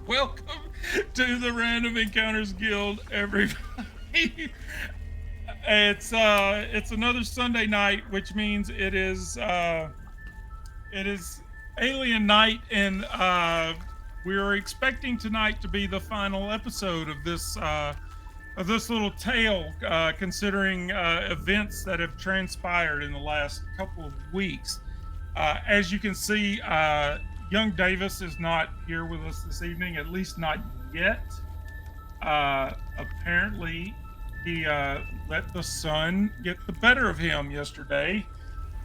Welcome to the Random Encounters Guild, everybody. It's another Sunday night, which means it is Alien Night, and we're expecting tonight to be the final episode of this little tale, considering events that have transpired in the last couple of weeks. As you can see, young Davis is not here with us this evening, at least not yet. Apparently, he let the sun get the better of him yesterday,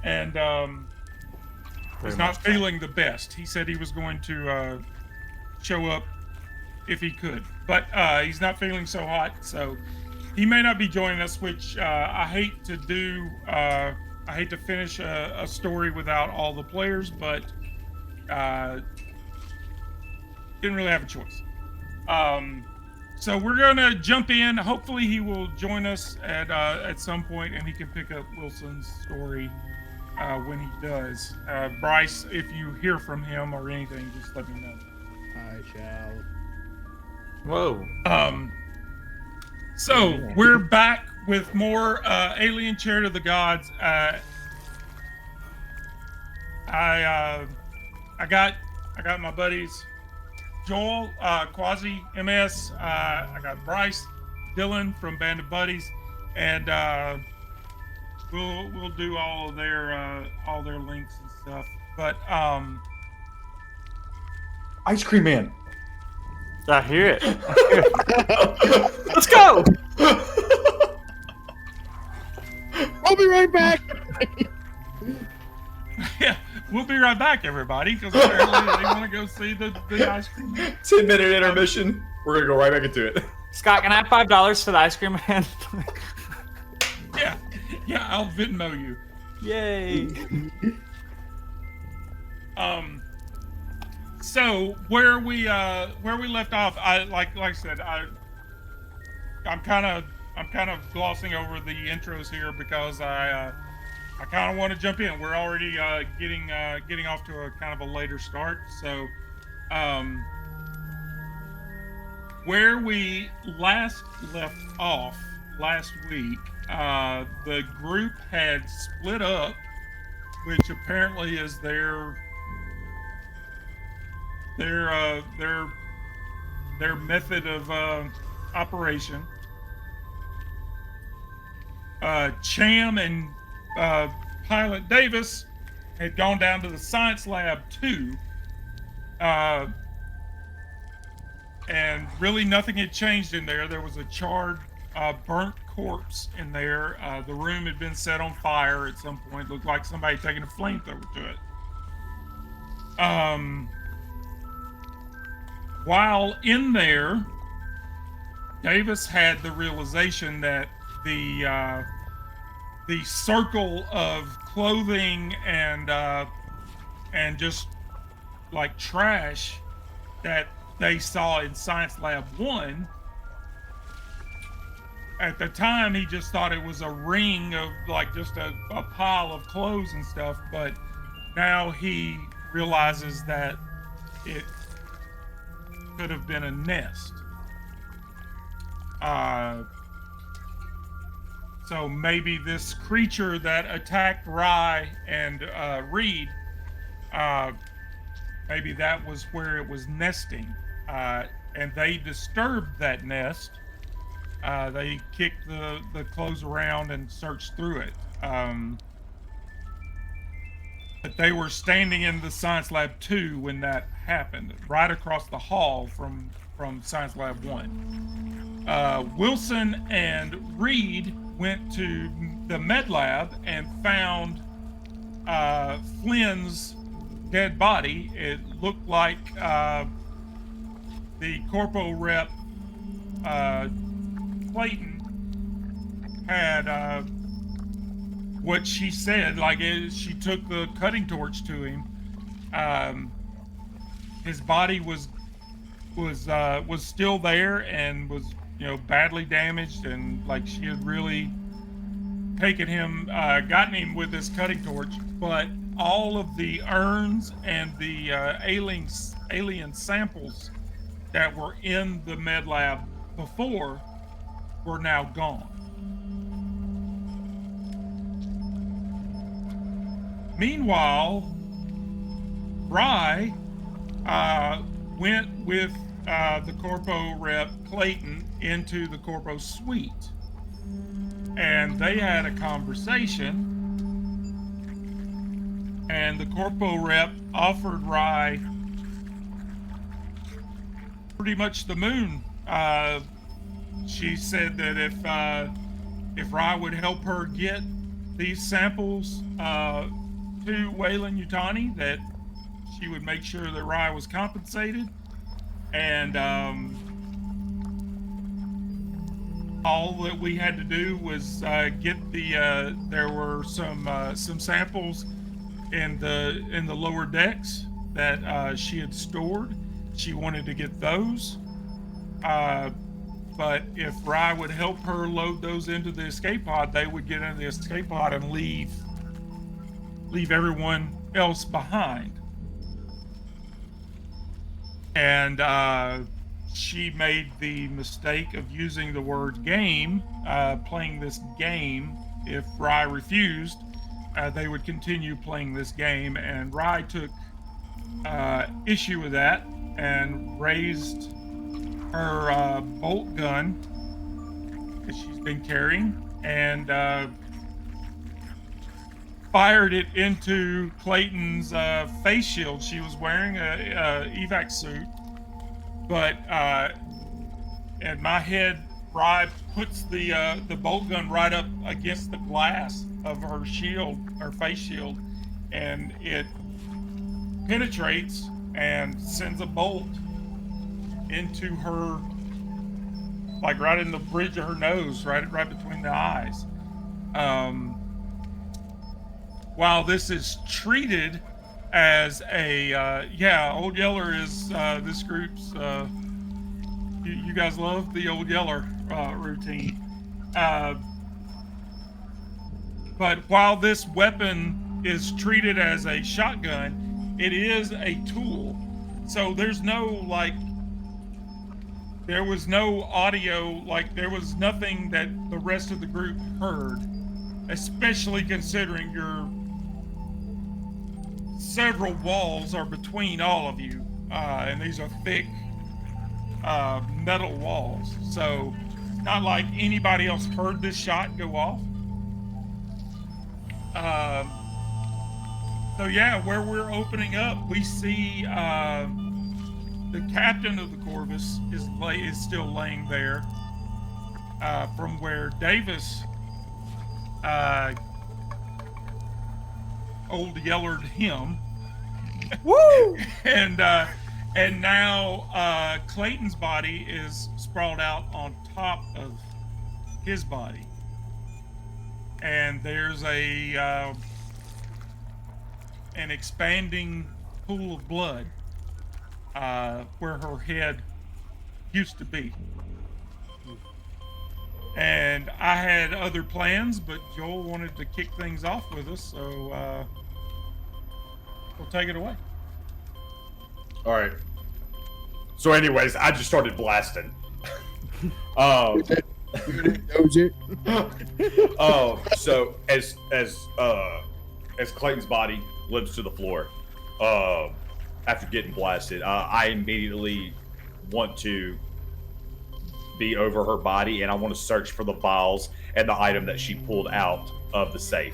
and is not feeling the best. He said he was going to show up if he could, but he's not feeling so hot, so he may not be joining us, which I hate to do. I hate to finish a story without all the players, but didn't really have a choice. So we're gonna jump in. Hopefully, he will join us at some point, and he can pick up Wilson's story when he does. Bryce, if you hear from him or anything, just let me know. I shall. Whoa. So we're back with more Alien Chariot of the Gods. I got my buddies Joel, Quasi MS. I got Bryce, Dylan from Band of Buddies, and we'll do all their links and stuff. But Ice Cream Man. I hear it. Let's go. I'll be right back. yeah, we'll be right back, everybody, because apparently they want to go see the ice cream man. 10-minute intermission. We're gonna go right back into it. Scott, can I have $5 for the ice cream man? Yeah, I'll Venmo you. Yay. So where we left off, like I said, I'm kind of glossing over the intros here because I kind of want to jump in. We're already getting off to a kind of a later start. So where we last left off last week, the group had split up, which apparently is their method of operation. Cham and Pilot Davis had gone down to the science lab too, and really nothing had changed in there. There was a charred, burnt corpse in there. The room had been set on fire at some point. Looked like somebody taking a flamethrower to it. While in there, Davis had the realization that the circle of clothing and just like trash that they saw in Science Lab 1, at the time he just thought it was a ring of like just a pile of clothes and stuff, but now he realizes that it could have been a nest. So maybe this creature that attacked Rye and Reed, maybe that was where it was nesting, and they disturbed that nest. They kicked the clothes around and searched through it. But they were standing in the Science Lab 2 when that happened, right across the hall from Science Lab 1. Wilson and Reed went to the med lab and found Flynn's dead body. It looked like the Corpo rep Clayton had what she said, like she took the cutting torch to him. His body was still there and was, badly damaged, and like she had really taken him, gotten him with this cutting torch. But all of the urns and the alien samples that were in the med lab before were now gone. Meanwhile, Rye went with the Corpo rep Clayton into the Corpo suite, and they had a conversation. And the Corpo rep offered Rye pretty much the moon. She said that if Rye would help her get these samples to Weyland-Yutani, that she would make sure that Rye was compensated, and all that we had to do was get the. There were some samples in the lower decks that she had stored. She wanted to get those, but if Rye would help her load those into the escape pod, they would get into the escape pod and leave everyone else behind. And she made the mistake of using the word game, playing this game. If Rye refused, they would continue playing this game, and Rye took issue with that and raised her bolt gun that she's been carrying and fired it into Clayton's face shield. She was wearing a evac suit, but in my head, Rye puts the bolt gun right up against the glass of her shield, her face shield, and it penetrates and sends a bolt into her, like right in the bridge of her nose, right between the eyes. While this is treated as a Old Yeller is this group's you guys love the Old Yeller routine, but while this weapon is treated as a shotgun, it is a tool. So there's no there was no audio, there was nothing that the rest of the group heard, especially considering your several walls are between all of you, and these are thick metal walls. So it's not like anybody else heard this shot go off. So yeah, where we're opening up, we see the captain of the Corvus is still laying there, from where Davis Old Yellered him. Woo! And now Clayton's body is sprawled out on top of his body, and there's an expanding pool of blood where her head used to be. And I had other plans, but Joel wanted to kick things off with us, so we'll take it away. All right. So, anyways, I just started blasting. So as Clayton's body limps to the floor, after getting blasted, I immediately want to be over her body, and I want to search for the vials and the item that she pulled out of the safe.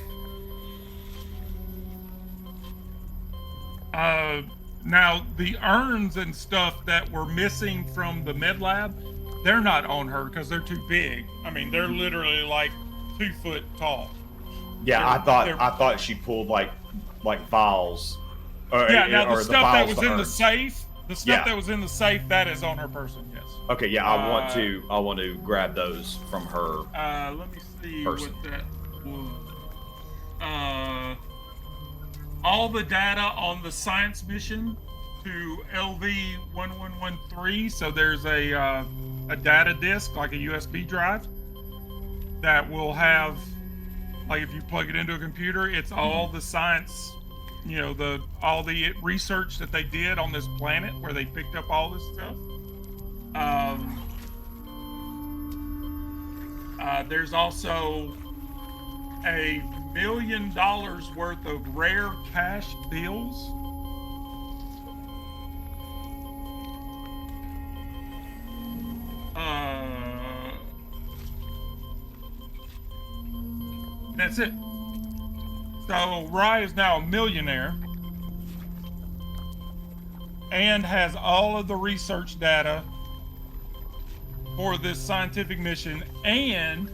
Now, the urns and stuff that were missing from the med lab, they're not on her because they're too big. I mean, they're literally like 2 foot tall. Yeah, I thought she pulled like vials. Now or the stuff that was in the urns. safe, that was in the safe, that is on her person. Yes. Okay, yeah, I want to grab those from her. Let me see person. what that was. All the data on the science mission to LV1113. So there's a data disk, like a USB drive, that will have, like, if you plug it into a computer, it's all the science, all the research that they did on this planet where they picked up all this stuff. There's also $1 million worth of rare cash bills. That's it. So Rye is now a millionaire and has all of the research data for this scientific mission, and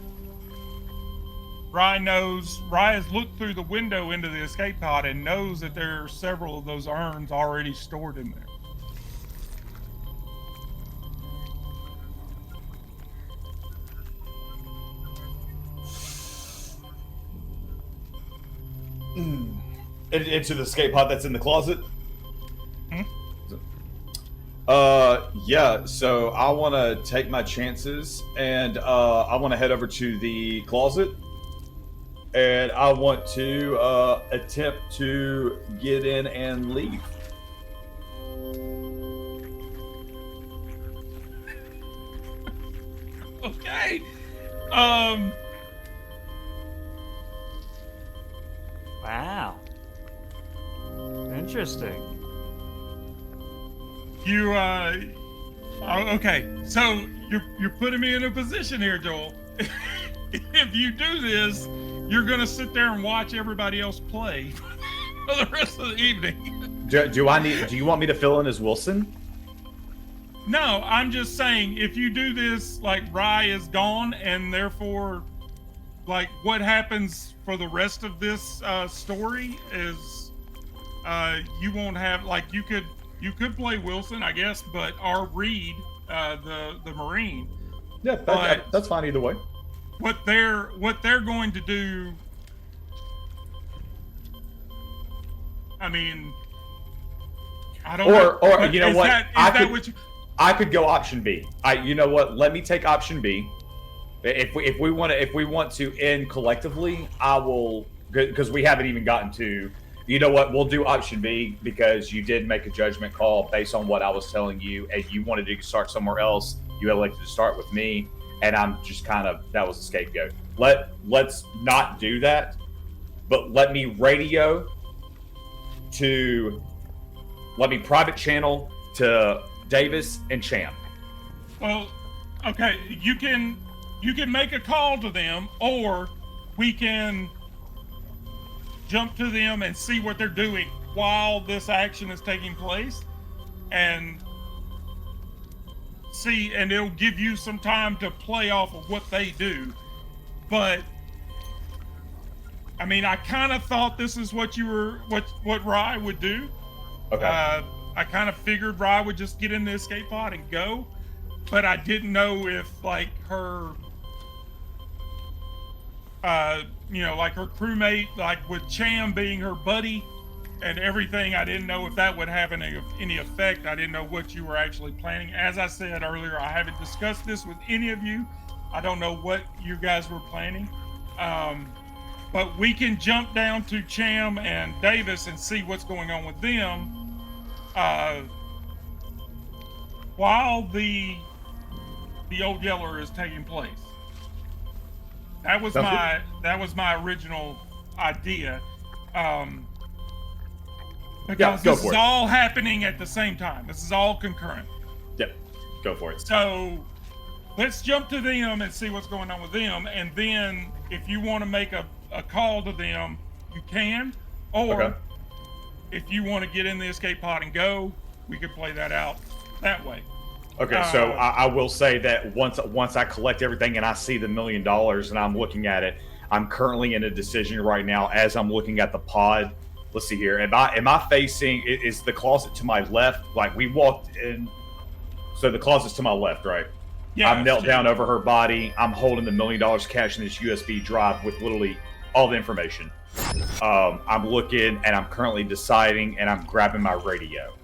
Rye has looked through the window into the escape pod and knows that there are several of those urns already stored in there. Into the escape pod that's in the closet? Hmm? Yeah, so I want to take my chances, and I want to head over to the closet, and I want to attempt to get in and leave. Okay. Wow. Interesting. Okay. So you're putting me in a position here, Joel. If you do this, you're gonna sit there and watch everybody else play for the rest of the evening. Do you want me to fill in as Wilson? No, I'm just saying, if you do this, like, Rye is gone, and therefore, like, what happens for the rest of this story is you won't have, like, you could play Wilson, I guess, but or Reed, the Marine. Yeah, that's fine either way. What they're going to do, I mean, I don't know. Or you know what? I could go option B. You know what? Let me take option B. If we want to end collectively, I will, because we haven't even gotten to. You know what? We'll do option B because you did make a judgment call based on what I was telling you, and you wanted to start somewhere else. You elected to start with me, and I'm just that was a scapegoat. Let's not do that, but let me private channel to Davis and Cham. Well, okay, you can make a call to them, or we can jump to them and see what they're doing while this action is taking place, and see, and it'll give you some time to play off of what they do. But I mean, I kind of thought this is what Rye would do. Okay. I kind of figured Rye would just get in the escape pod and go, but I didn't know if, like, her, like her crewmate, like with Cham being her buddy and everything, I didn't know if that would have any effect. I didn't know what you were actually planning. As I said earlier, I haven't discussed this with any of you. I don't know what you guys were planning. But we can jump down to Cham and Davis and see what's going on with them. While the Old Yeller is taking place. That was my original idea. Because this is all happening at the same time. This is all concurrent. Yep. Go for it. So let's jump to them and see what's going on with them, and then if you want to make a call to them, you can. Or if you want to get in the escape pod and go, we could play that out that way. Okay, so I will say that once I collect everything and I see the $1 million and I'm looking at it, I'm currently in a decision right now as I'm looking at the pod. Let's see here. Am I facing? Is the closet to my left? Like, we walked in, so the closet's to my left, right? Yeah. I'm knelt down over her body. I'm holding the $1 million cash in this USB drive with literally all the information. I'm looking and I'm currently deciding, and I'm grabbing my radio,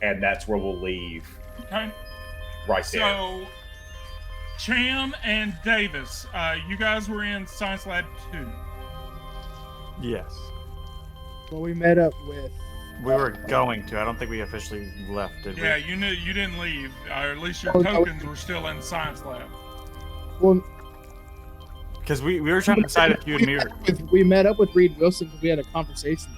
and that's where we'll leave. Okay. Right there. So, Cham and Davis, you guys were in Science Lab 2. Yes. Well, we met up with We were going to. I don't think we officially left, did we? Yeah, you didn't leave, or at least your Oh, no. tokens were still in the science lab. Well, Because we were trying to decide if you and me were... we met up with Reed Wilson because we had a conversation.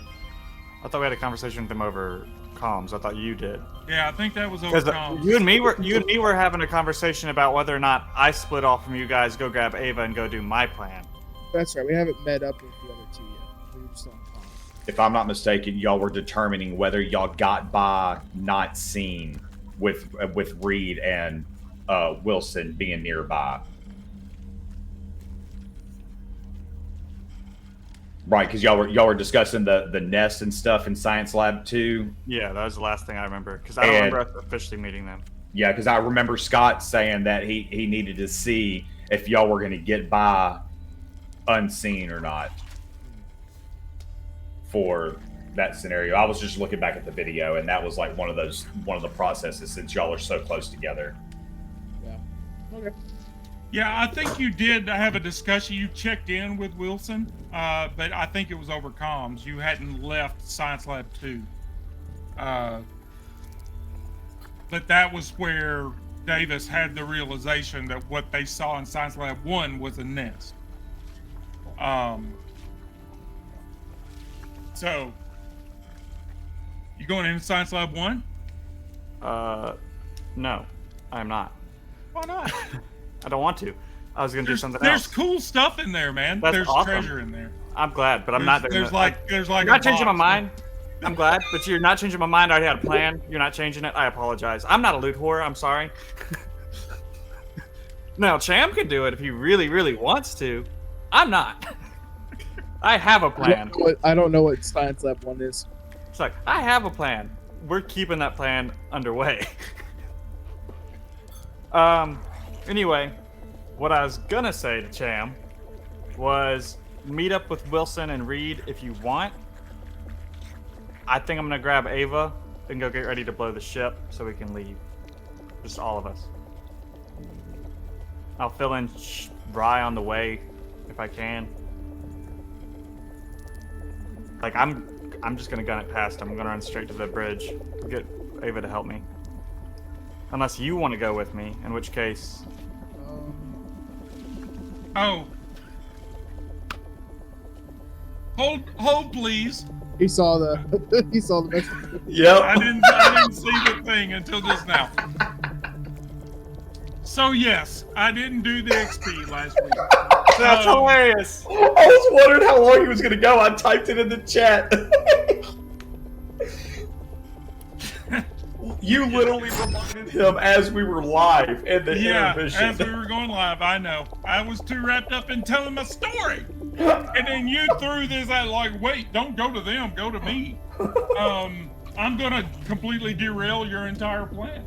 I thought we had a conversation with him over comms. I thought you did. Yeah, I think that was over Because comms. you and me were having a conversation about whether or not I split off from you guys, go grab Ava, and go do my plan. That's right. We haven't met up with the other two yet. We were just on comms. If I'm not mistaken, y'all were determining whether y'all got by not seen with Reed and Wilson being nearby. Right, because y'all were discussing the nest and stuff in Science Lab 2. Yeah, that was the last thing I remember. Because I don't remember us officially meeting them. Yeah, because I remember Scott saying that he needed to see if y'all were going to get by unseen or not for that scenario. I was just looking back at the video, and that was like one of the processes since y'all are so close together. Yeah. Okay. Yeah, I think you did have a discussion. You checked in with Wilson, but I think it was over comms. You hadn't left Science Lab 2. But that was where Davis had the realization that what they saw in Science Lab 1 was a nest. So, you going into Science Lab 1? No, I'm not. Why not? I don't want to. I was gonna do something There's else. cool stuff in there, man. That's There's awesome. treasure in there. I'm glad, but I'm not. There's like You're a not changing my box. mind. I'm glad, but you're not changing my mind. I already had a plan. You're not changing it. I apologize. I'm not a loot whore. I'm sorry. Now, Cham can do it if he really, really wants to. I'm not. I have a plan. I don't know what Science Lab 1 is. It's like, I have a plan. We're keeping that plan underway. Anyway, what I was gonna say to Cham was meet up with Wilson and Reed if you want. I think I'm gonna grab Ava and go get ready to blow the ship so we can leave. Just all of us. I'll fill in Rye on the way if I can. Like I'm just gonna gun it past him. I'm gonna run straight to the bridge. Get Ava to help me. Unless you want to go with me, in which case. Oh. Hold, please. He saw the message. Yep. I didn't see the thing until just now. So yes, I didn't do the XP last week. That's hilarious. I was wondering how long he was going to go. I typed it in the chat. You literally reminded him as we were live in the intermission. As we were going live, I know. I was too wrapped up in telling my story. And then you threw this out like, wait, don't go to them, go to me. I'm going to completely derail your entire plan.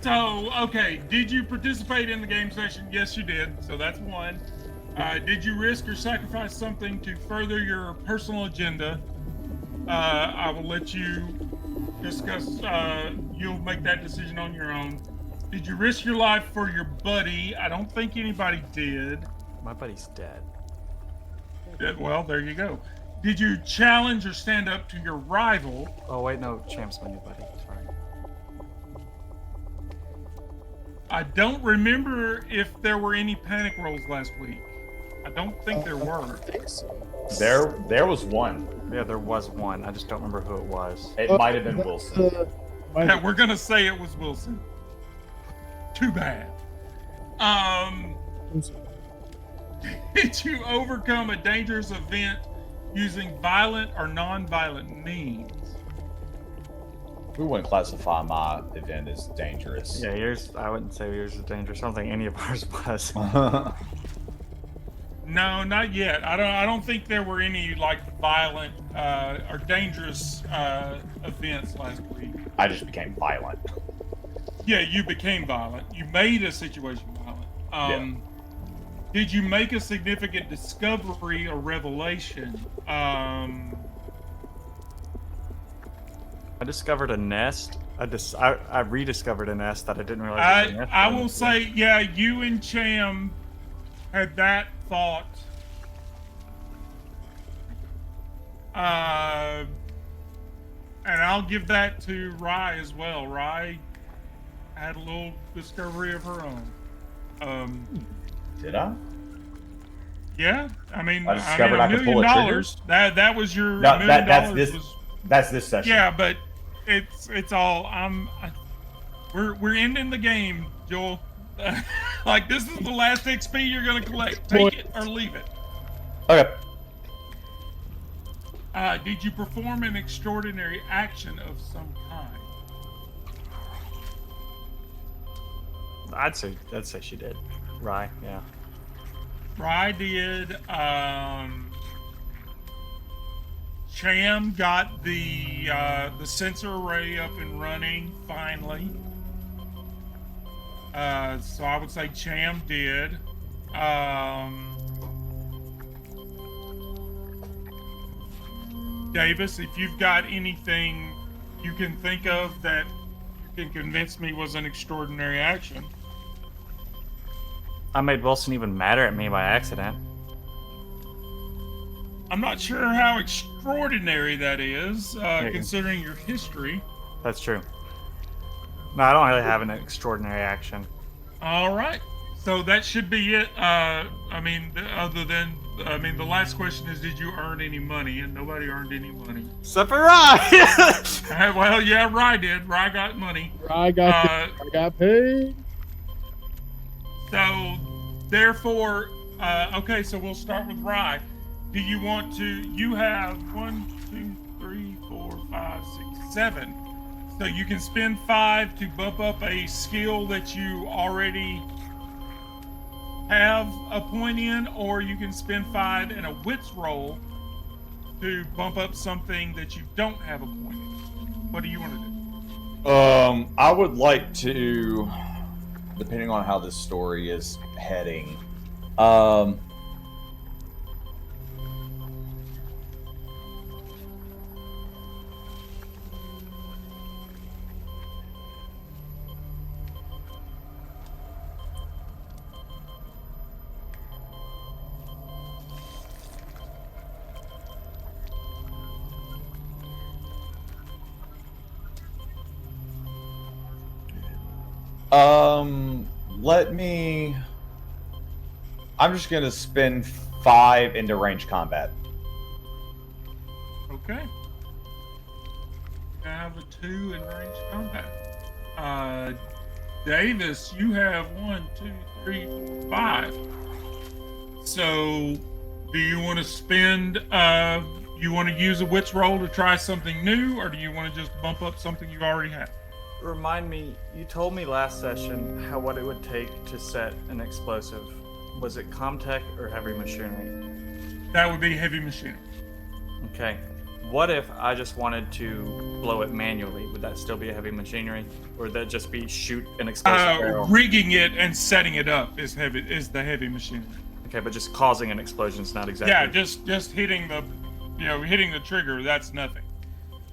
So, okay, did you participate in the game session? Yes, you did. So that's one. Did you risk or sacrifice something to further your personal agenda? I will let you discuss. You'll make that decision on your own. Did you risk your life for your buddy? I don't think anybody did. My buddy's dead. Well, there you go. Did you challenge or stand up to your rival? Oh wait, no, Champ's my new buddy. Sorry. I don't remember if there were any panic rolls last week. I don't think there were. I think so. There was one. Yeah, there was one. I just don't remember who it was. It might have been Wilson. Yeah, we're gonna say it was Wilson. Too bad. Did you overcome a dangerous event using violent or non-violent means? We wouldn't classify my event as dangerous. Yeah, yours. I wouldn't say yours is dangerous. I don't think any of ours was. No, not yet. I don't think there were any like violent or dangerous events last week. I just became violent. Yeah, you became violent. You made a situation violent. Did you make a significant discovery or revelation? I discovered a nest. I rediscovered a nest that I didn't realize was a nest. I will say, yeah, you and Cham had that thought And I'll give that to Rye as well. Rye had a little discovery of her own. Did I? Yeah, I mean, I discovered I $1 could million. pull a trigger? That was your No, $1 million. that's this session. Yeah, but it's all we're ending the game, Joel. Like, this is the last XP you're gonna collect. Take it or leave it. Okay. Did you perform an extraordinary action of some kind? I'd say she did. Rye, yeah. Rye did. Cham got the sensor array up and running finally. So I would say Cham did. Davis, if you've got anything you can think of that you can convince me was an extraordinary action. I made Wilson even madder at me by accident. I'm not sure how extraordinary that is, considering your history. That's true. No, I don't really have an extraordinary action. All right. So that should be it. The last question is, did you earn any money? And nobody earned any money. Except for Rye! Well, yeah, Rye did. Rye got money. I got paid. So, therefore, okay, so we'll start with Rye. Do you want to, you have 1, 2, 3, 4, 5, 6, 7. So you can spend 5 to bump up a skill that you already have a point in, or you can spend 5 in a wits roll to bump up something that you don't have a point in. What do you want to do? I would like to, depending on how this story is heading, I'm just gonna spend 5 into range combat. Okay. I have a 2 in range combat. Davis, you have 1, 2, 3, 4, 5. So, do you want to spend? You want to use a wits roll to try something new, or do you want to just bump up something you already have? Remind me, you told me last session what it would take to set an explosive. Was it Comtech or heavy machinery? That would be heavy machinery. Okay. What if I just wanted to blow it manually? Would that still be a heavy machinery? Or would that just be shoot an explosive barrel? Rigging it and setting it up is the heavy machinery. Okay, but just causing an explosion is not exactly... Yeah, just hitting the trigger, that's nothing.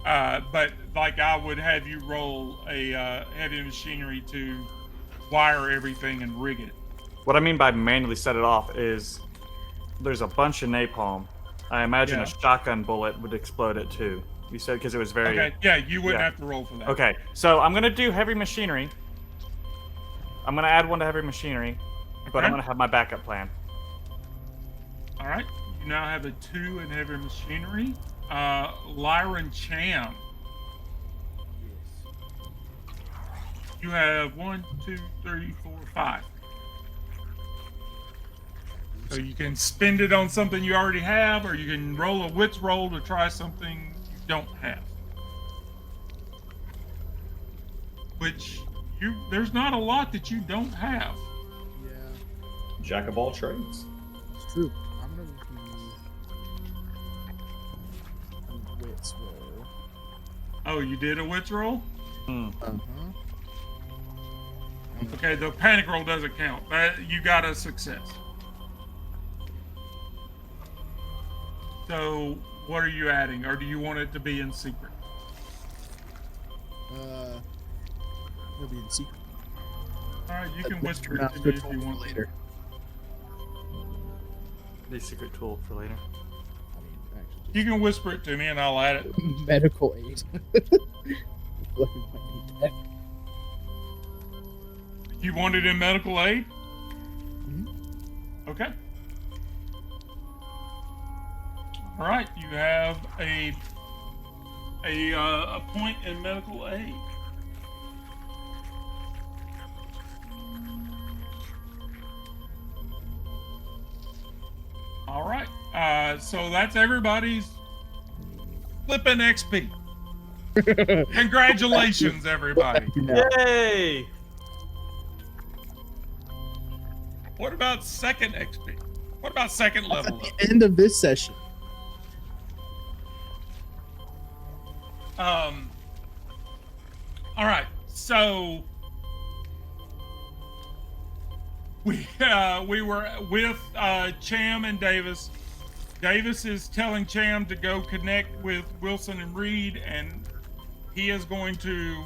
But like, I would have you roll a heavy machinery to wire everything and rig it. What I mean by manually set it off is there's a bunch of napalm. I imagine a shotgun bullet would explode it too. You said because it was very... Okay, yeah, you wouldn't have to roll for that. Okay, so I'm going to do heavy machinery. I'm going to add 1 to heavy machinery, but I'm going to have my backup plan. All right, you now have a 2 in heavy machinery. Lyran Cham. You have 1, 2, 3, 4, 5. So you can spend it on something you already have, or you can roll a wits roll to try something you don't have. Which there's not a lot that you don't have. Yeah, Jack of all trades. it's true. I'm gonna do a wits roll. Oh, you did a wits roll? Uh-huh. Okay, the panic roll doesn't count. You got a success. So, what are you adding, or do you want it to be in secret? It'll be in secret. All right, you can whisper Now, it to me good if tool you for want. later. The secret tool for later. I mean, actually, You can whisper it to me, and I'll add it. Medical aid. Fucking might need that. You want it in medical aid? Mhm. Okay. All right, you have a point in medical aid. All right. So that's everybody's flipping XP. Congratulations, everybody. Yay! What about second XP? What about second level up? At the end of this session. All right. So we were with Cham and Davis. Davis is telling Cham to go connect with Wilson and Reed, and he is going to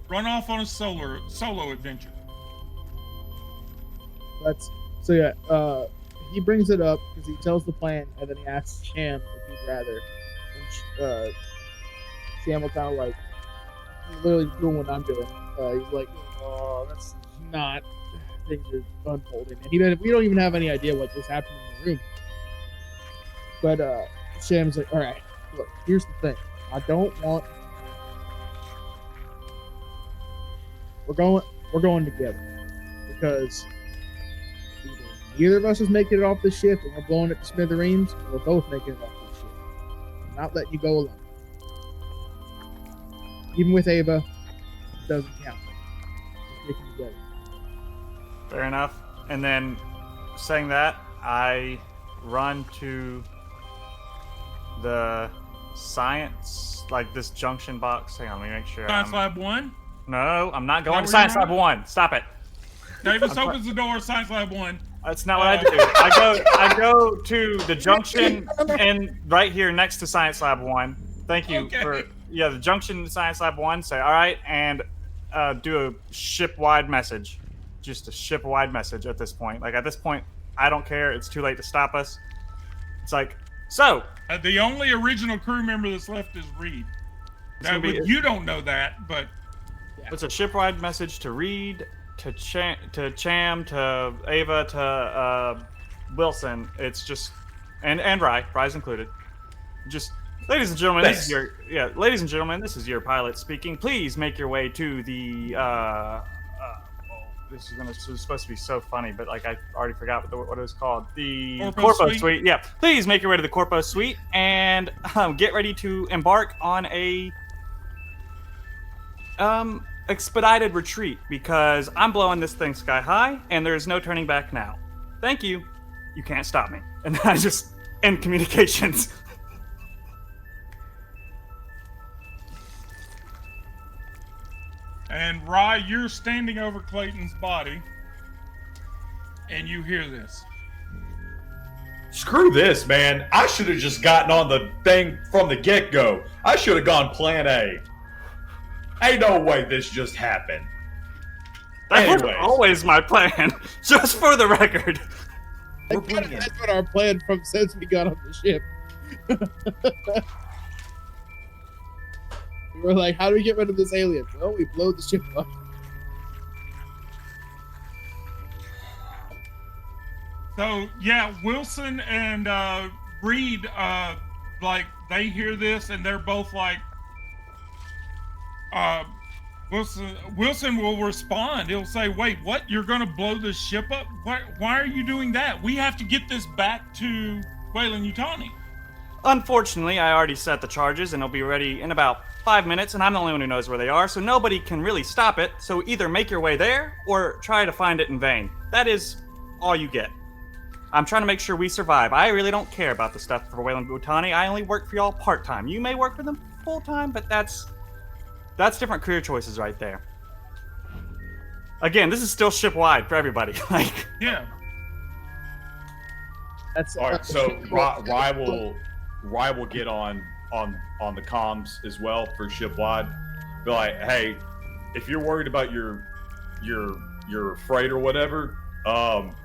run off on a solo adventure. So yeah, he brings it up because he tells the plan, and then he asks Cham if he'd rather. And Cham will kind of like, literally doing what I'm doing. He's like, oh, that's not. Things are unfolding, and we don't even have any idea what just happened in the room. But Cham's like, all right, look, here's the thing. I don't want. We're going together because either of us is making it off the ship and we're blowing it to smithereens, or we're both making it off the ship. I'm not letting you go alone. Even with Ava, it doesn't count. We're sticking together. Fair enough. And then, saying that, I run to the science, like this junction box. Hang on, let me make sure. Science Lab 1. No, I'm not going Is to that where Science you're Lab 1. Stop it. Davis opens the door. Science Lab 1. That's not what I do. I go to the junction and right here next to Science Lab 1. Thank you for the junction to Science Lab 1. Say all right and do a ship-wide message. Just a ship-wide message at this point. Like at this point, I don't care. It's too late to stop us. It's like, so The only original crew member that's left is Reed. You don't know that, but it's a ship-wide message to Reed, to Cham, to Ava, to Wilson. It's just and Rye's included. Just ladies and gentlemen, ladies and gentlemen, this is your pilot speaking. Please make your way to the this is supposed to be so funny, but like I already forgot what it was called. The Corpo Suite. Yeah, please make your way to the Corpo Suite and get ready to embark on a expedited retreat because I'm blowing this thing sky high and there's no turning back now. Thank you. You can't stop me. And I just end communications. And Rye, you're standing over Clayton's body, and you hear this. Screw this, man. I should have just gotten on the thing from the get-go. I should have gone plan A. Ain't no way this just happened. That was Anyways. always my plan, just for the record. That's been our plan from since we got on the ship. We were like, how do we get rid of this alien? Well, we blow the ship up. So yeah, Wilson and Reed, like they hear this and they're both like, Wilson will respond. He'll say, "Wait, what? You're gonna blow this ship up? Why are you doing that? We have to get this back to Weyland-Yutani." Unfortunately, I already set the charges and they'll be ready in about 5 minutes, and I'm the only one who knows where they are, so nobody can really stop it. So either make your way there or try to find it in vain. That is all you get. I'm trying to make sure we survive. I really don't care about the stuff for Weyland-Yutani. I only work for y'all part-time. You may work for them full-time, but that's different career choices right there. Again, this is still ship-wide for everybody. Like, Yeah. That's All right, so Rye will get on the comms as well for shipwide. Be like, hey, if you're worried about your freight or whatever,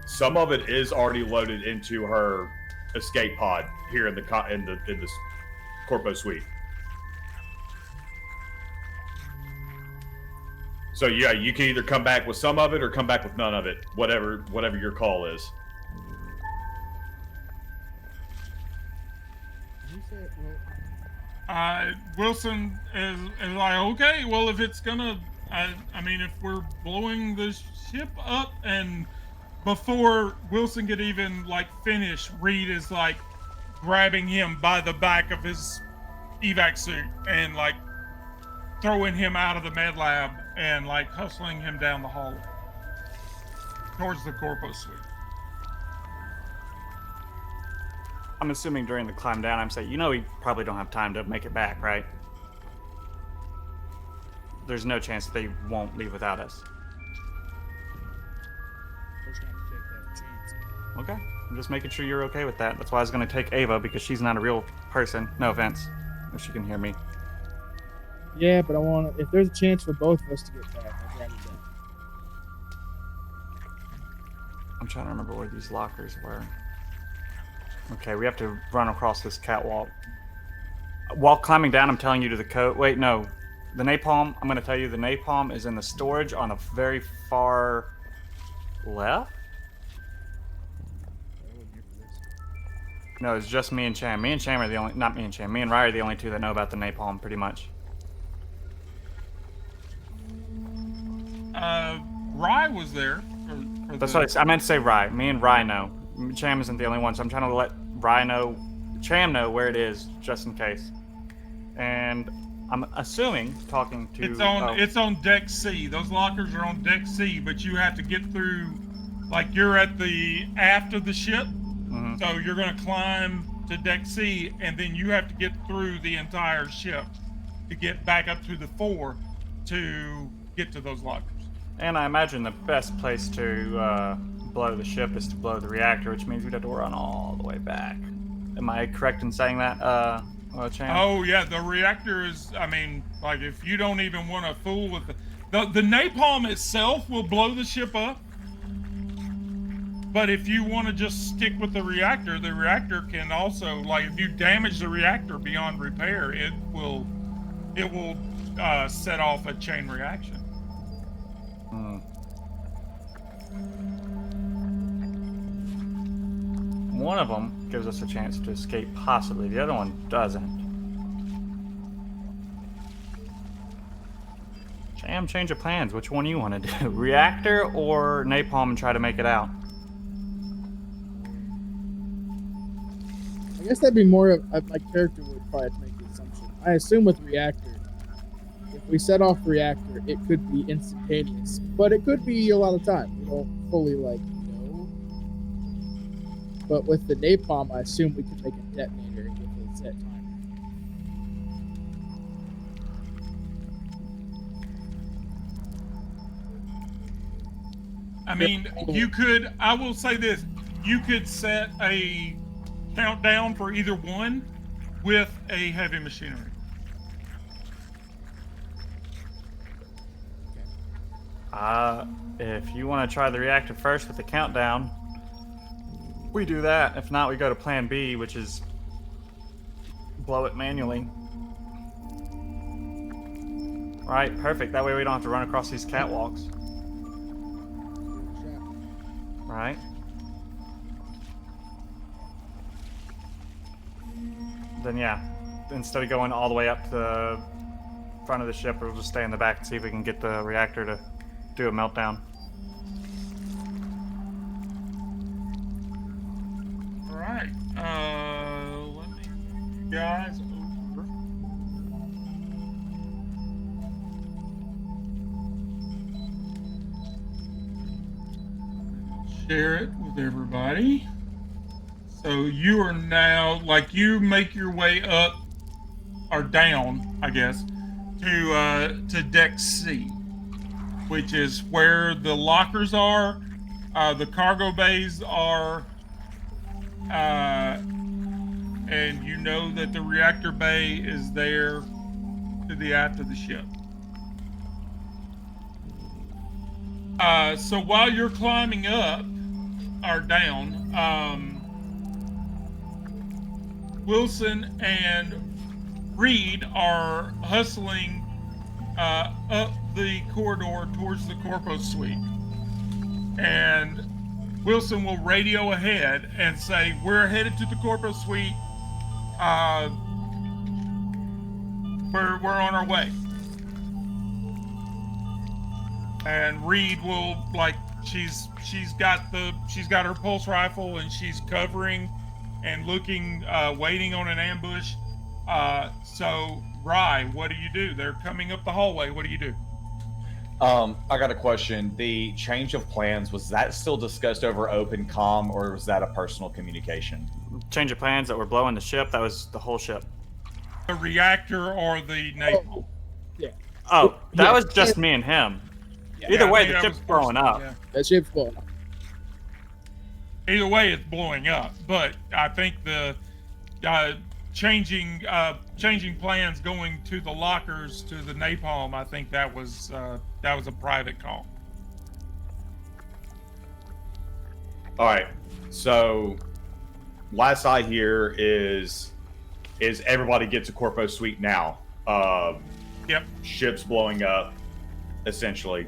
some of it is already loaded into her escape pod here in the Corpo suite. So yeah, you can either come back with some of it or come back with none of it, whatever your call is. You said, Wilson is like, okay, well, if it's gonna, I mean, if we're blowing the ship up, and before Wilson could even like finish, Reed is like grabbing him by the back of his evac suit and like throwing him out of the med lab and like hustling him down the hallway towards the Corpo suite. I'm assuming during the climb down, I'm saying, we probably don't have time to make it back, right? There's no chance that they won't leave without us. we're trying to take that chance. Okay. I'm just making sure you're okay with that. That's why I was going to take Ava, because she's not a real person. No offense, if she can hear me. Yeah, but I want to. If there's a chance for both of us to get back, I'd rather that. I'm trying to remember where these lockers were. Okay, we have to run across this catwalk. While climbing down, I'm telling you to the code. Wait, no. The napalm, I'm going to tell you the napalm is in the storage on the very far left? No, it's just me and Cham. Me and Cham are the only... Not me and Cham. Me and Rye are the only two that know about the napalm, pretty much. Rye was there. That's what I meant to say. Rye. Me and Rye know. Cham isn't the only one, so I'm trying to let Rye know, Cham know where it is, just in case. And I'm assuming, talking to... It's on deck C. Those lockers are on deck C, but you have to get through, like you're at the aft of the ship, so you're going to climb to deck C, and then you have to get through the entire ship to get back up to the fore to get to those lockers. And I imagine the best place to blow the ship is to blow the reactor, which means we'd have to run all the way back. Am I correct in saying that, Cham? Oh, yeah, the reactor is, I mean, like, if you don't even want to fool with the napalm itself will blow the ship up. But if you want to just stick with the reactor can also, like, if you damage the reactor beyond repair, it will set off a chain reaction. One of them gives us a chance to escape, possibly. The other one doesn't. Cham, change of plans. Which one do you want to do? Reactor or napalm and try to make it out? I guess that'd be more of my character would probably have to make the assumption. I assume with reactor, if we set off reactor, it could be instantaneous, but it could be a lot of time. We don't fully know. But with the napalm, I assume we could make a detonator with a set time. I mean, you could, I will say this, you could set a countdown for either one with a heavy machinery. If you want to try the reactor first with the countdown, we do that. If not, we go to plan B, which is blow it manually. Right, perfect. That way we don't have to run across these catwalks. Right. Then yeah, instead of going all the way up to the front of the ship, we'll just stay in the back and see if we can get the reactor to do a meltdown. All right. Let me move you guys over. Share it with everybody. So you are now, like, you make your way up or down, I guess, to deck C, which is where the lockers are, the cargo bays are, and you know that the reactor bay is there to the aft of the ship. So while you're climbing up or down, Wilson and Reed are hustling up the corridor towards the Corpo suite. And Wilson will radio ahead and say, "We're headed to the Corpo suite. We're on our way." And Reed will, like, she's got her pulse rifle and she's covering and looking, waiting on an ambush. So Rye, what do you do? They're coming up the hallway. What do you do? I got a question. The change of plans, was that still discussed over open comm, or was that a personal communication? Change of plans that were blowing the ship. That was the whole ship. The reactor or the napalm? Yeah. Oh, that Yeah. was just me and him. Yeah. Either Yeah, I way, think the that ship's was blowing up. yeah. That ship's blowing up. Either way, it's blowing up. But I think the changing plans, going to the lockers to the napalm, I think that was a private call. All right. So, last I hear is everybody gets a Corpo suite now. Yep. Ships blowing up, essentially.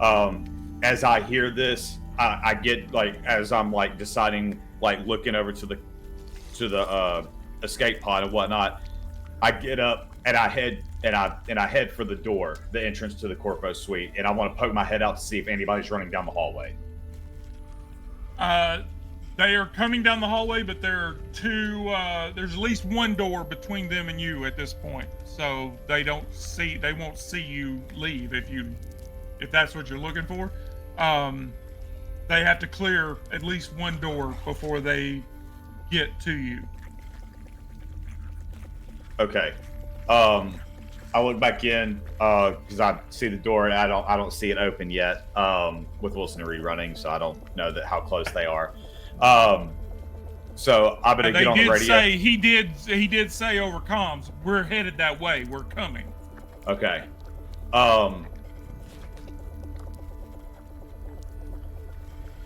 As I hear this, I get, like, as I'm, like, deciding, like, looking over to the escape pod and whatnot, I get up and I head for the door, the entrance to the Corpo suite, and I want to poke my head out to see if anybody's running down the hallway. They are coming down the hallway, but there are there's at least one door between them and you at this point. So they won't see you leave if that's what you're looking for. They have to clear at least one door before they get to you. Okay. I look back in because I see the door and I don't see it open yet. With Wilson and Reed running, so I don't know how close they are. So I'm gonna get on the radio. He did say over comms, "We're headed that way. We're coming." Okay.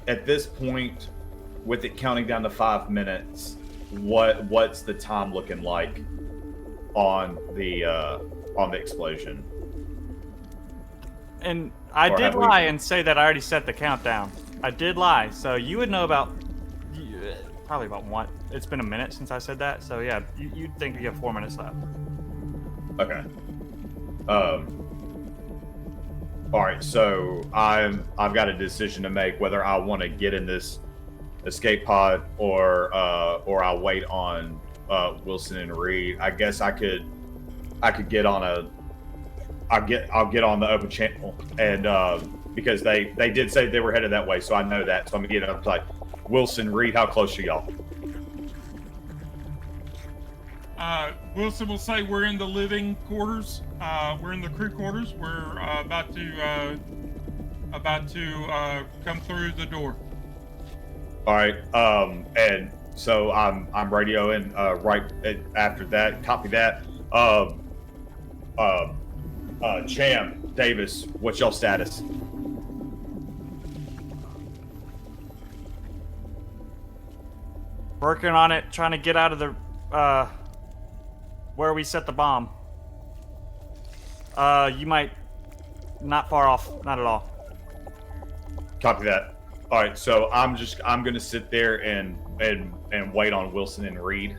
At this point, with it counting down to 5 minutes, what's the time looking like on the explosion? And I Or did have we- lie and say that I already set the countdown. I did lie, so you would know about probably about one. It's been a minute since I said that, so yeah, you'd think you have 4 minutes left. Okay. All right. So I've got a decision to make whether I want to get in this escape pod or I'll wait on Wilson and Reed. I guess I could get on I'll get on the open channel and because they did say they were headed that way, so I know that. So I'm gonna get up like, Wilson, Reed, how close are y'all? Wilson will say, "We're in the living quarters. We're in the crew quarters. We're about to come through the door." All right. And so I'm radioing right after that. Copy that. Cham, Davis, what's y'all status? Working on it, trying to get out of the where we set the bomb. You might not far off, not at all. Copy that. All right. So I'm gonna sit there and wait on Wilson and Reed.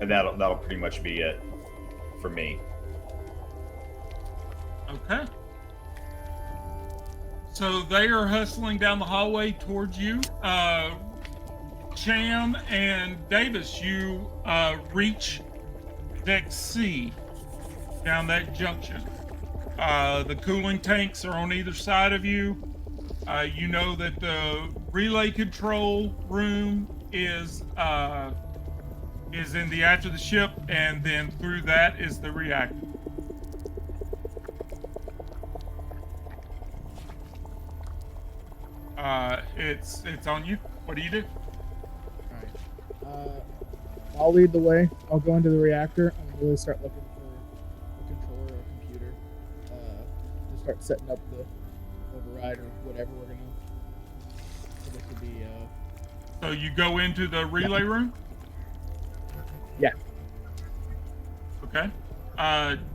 And that'll pretty much be it for me. Okay. So they are hustling down the hallway towards you. Cham and Davis, you reach Deck C down that junction. The cooling tanks are on either side of you. You know that the relay control room is in the aft of the ship, and then through that is the reactor. It's on you. What do you do? I'll lead the way. I'll go into the reactor and really start looking for a controller or a computer to start setting up the override or whatever we're gonna so they can the. So you go into the relay room? Yeah. Okay.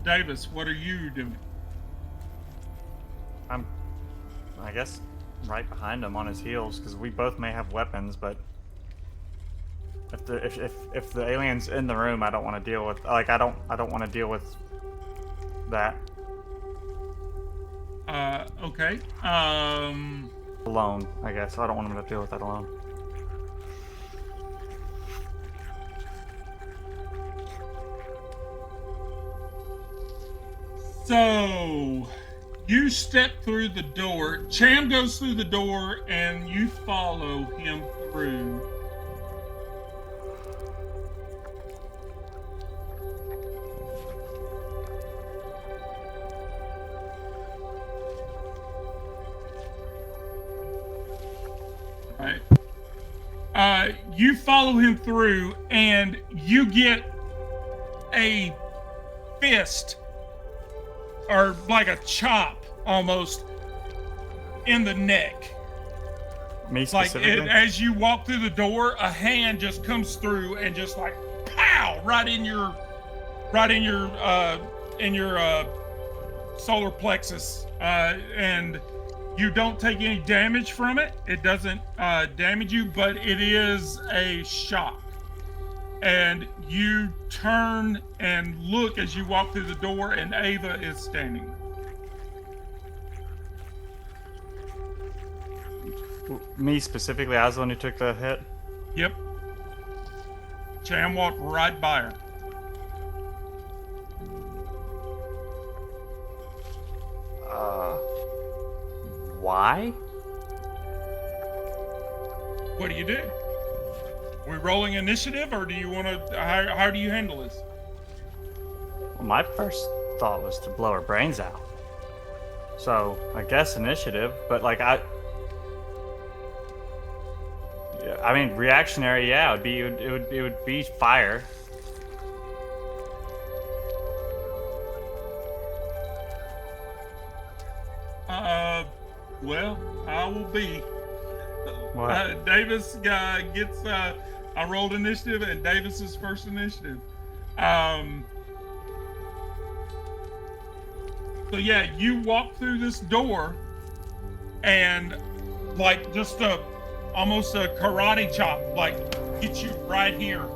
Davis, what are you doing? I'm, I guess, right behind him on his heels because we both may have weapons, but if the alien's in the room, I don't want to deal with I don't want to deal with that Okay. alone. I guess I don't want him to deal with that alone. So you step through the door. Cham goes through the door, and you follow him through. Right. You follow him through, and you get a fist, or like a chop, almost, in the neck. Me Like specifically? as you walk through the door, a hand just comes through and just like pow right in your solar plexus, and you don't take any damage from it. It doesn't damage you, but it is a shock. And you turn and look as you walk through the door, and Ava is standing there. Me specifically, I was the one who took the hit. Yep. Cham walked right by her. Why? What do you do? We rolling initiative, or do you want to? How do you handle this? Well, my first thought was to blow her brains out. So I guess initiative, but like yeah, I mean reactionary. Yeah, it would be fire. Well, I will be. What? Davis gets. I rolled initiative, and Davis's first initiative. So yeah, you walk through this door, and like just almost a karate chop, like hits you right here.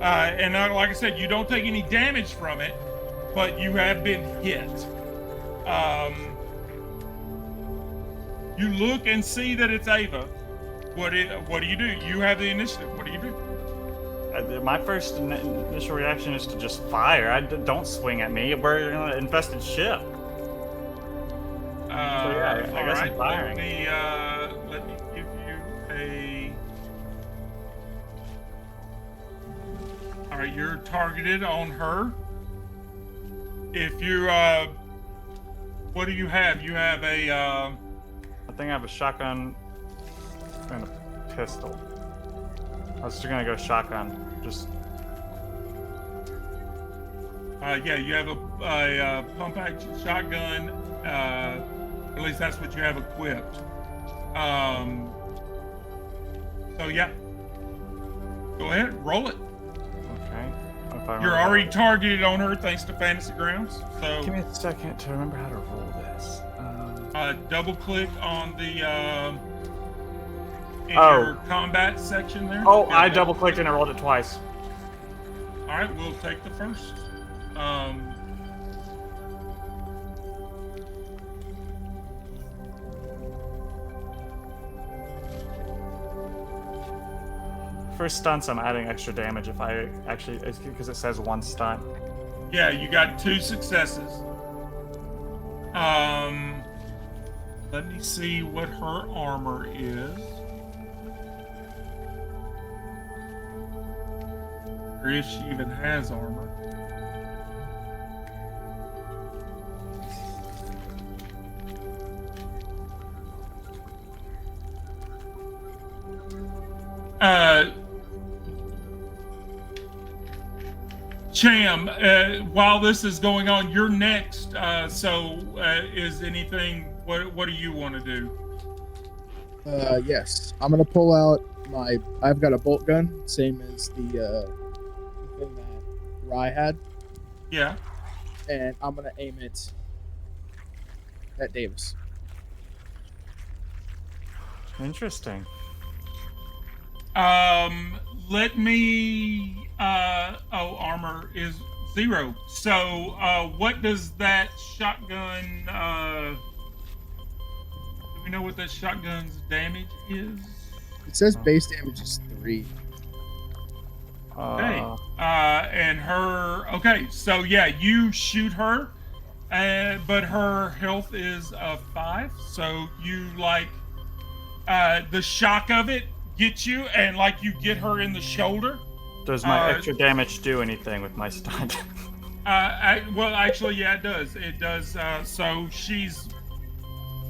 And like I said, you don't take any damage from it, but you have been hit. You look and see that it's Ava. What do you do? You have the initiative. What do you do? My first initial reaction is to just fire. Don't swing at me. We're in an infested ship. Yeah, I guess I'm firing. Let me give you a. All right, you're targeted on her. If you what do you have? You have a. I think I have a shotgun and a pistol. I was just gonna go shotgun. Just. Yeah, you have a pump action shotgun. At least that's what you have equipped. So yeah, go ahead, roll it. Okay. You're already targeted on her thanks to Fantasy Grounds. So give me a second to remember how to roll this. Double click on the in your combat section there. Oh, I double clicked and I rolled it twice. All right, we'll take the first. For stunts, I'm adding extra damage if I actually, because it says one stunt. Yeah, you got 2 successes. Let me see what her armor is. Or if she even has armor. Cham, while this is going on, you're next. So, is anything? What do you want to do? Yes. I'm gonna pull out my. I've got a bolt gun, same as the thing that Rye had, Yeah. and I'm gonna aim it at Davis. Interesting. Let me. Armor is 0. So, what does that shotgun? Do we know what that shotgun's damage is? It says base damage is 3. Okay. And her. Okay. So yeah, you shoot her, but her health is 5. So you like the shock of it gets you, and like you get her in the shoulder. Does my extra damage do anything with my stunt? Well, actually, yeah, it does. It does. So she's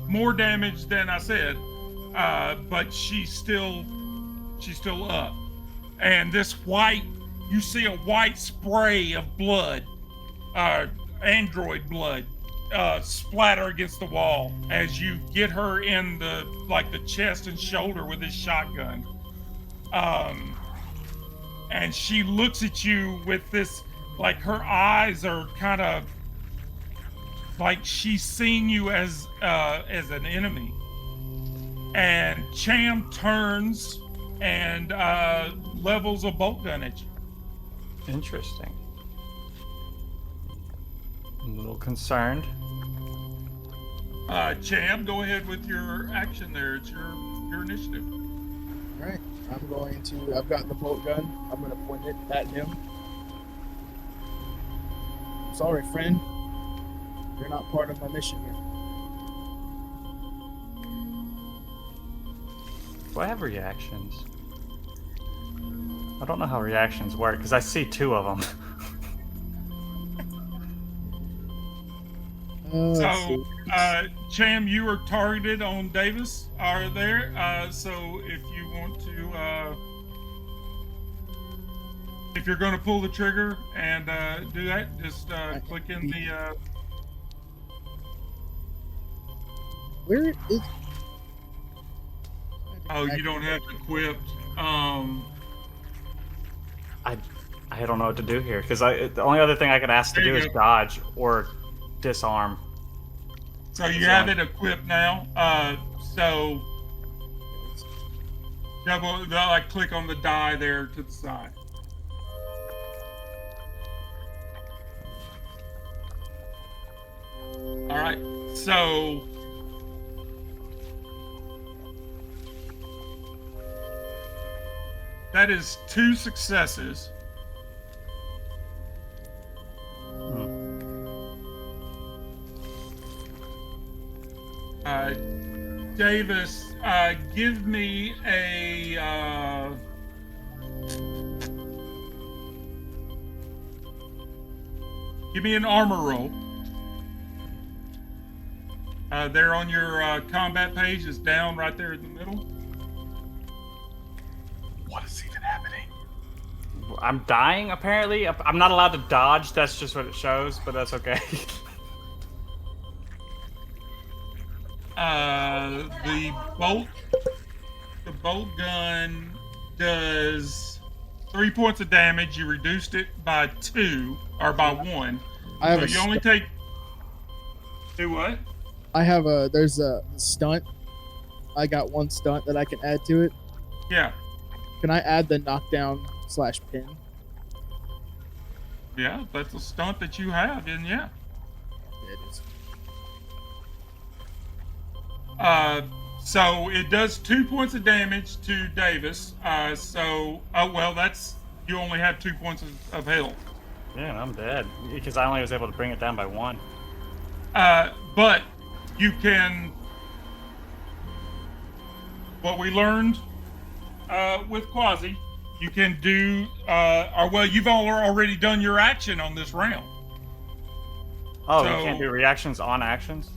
more damaged than I said, but she's still up. And this white, you see a white spray of blood, android blood, splatter against the wall as you get her in the chest and shoulder with this shotgun. And she looks at you with this, like her eyes are kind of like she's seeing you as an enemy. And Cham turns and levels a bolt gun at you. Interesting. I'm a little concerned. Cham, go ahead with your action there. It's your initiative. All right. I'm going to. I've got the bolt gun. I'm going to point it at him. Sorry, friend. You're not part of my mission here. Do I have reactions? I don't know how reactions work because I see 2 of them. Let's So, see. Cham, you are targeted on Davis. Are there? So if you want to, if you're going to pull the trigger and do that, just click in the. Where is? Oh, you don't have it equipped. I don't know what to do here because the only other thing I could ask to There do you is go. dodge or disarm. So you have it equipped now. So click on the die there to the side. All right. So that is 2 successes. Davis, give me an armor roll. There on your combat page is down right there in the middle. What is even happening? I'm dying apparently. I'm not allowed to dodge. That's just what it shows, but that's okay. The bolt gun does 3 points of damage. You reduced it by 2 or by 1. I have So a. you only take. Do what? I have a. There's a stunt. I got 1 stunt that I can add to it. Yeah. Can I add the knockdown/pin? Yeah, that's a stunt that you have, and yeah. Yeah, it is. So it does 2 points of damage to Davis. That's you only have 2 points of health. Yeah, I'm dead because I only was able to bring it down by 1. But you can. What we learned with Quasi, you can do. You've already done your action on this round. Oh, So- you can't do reactions on actions?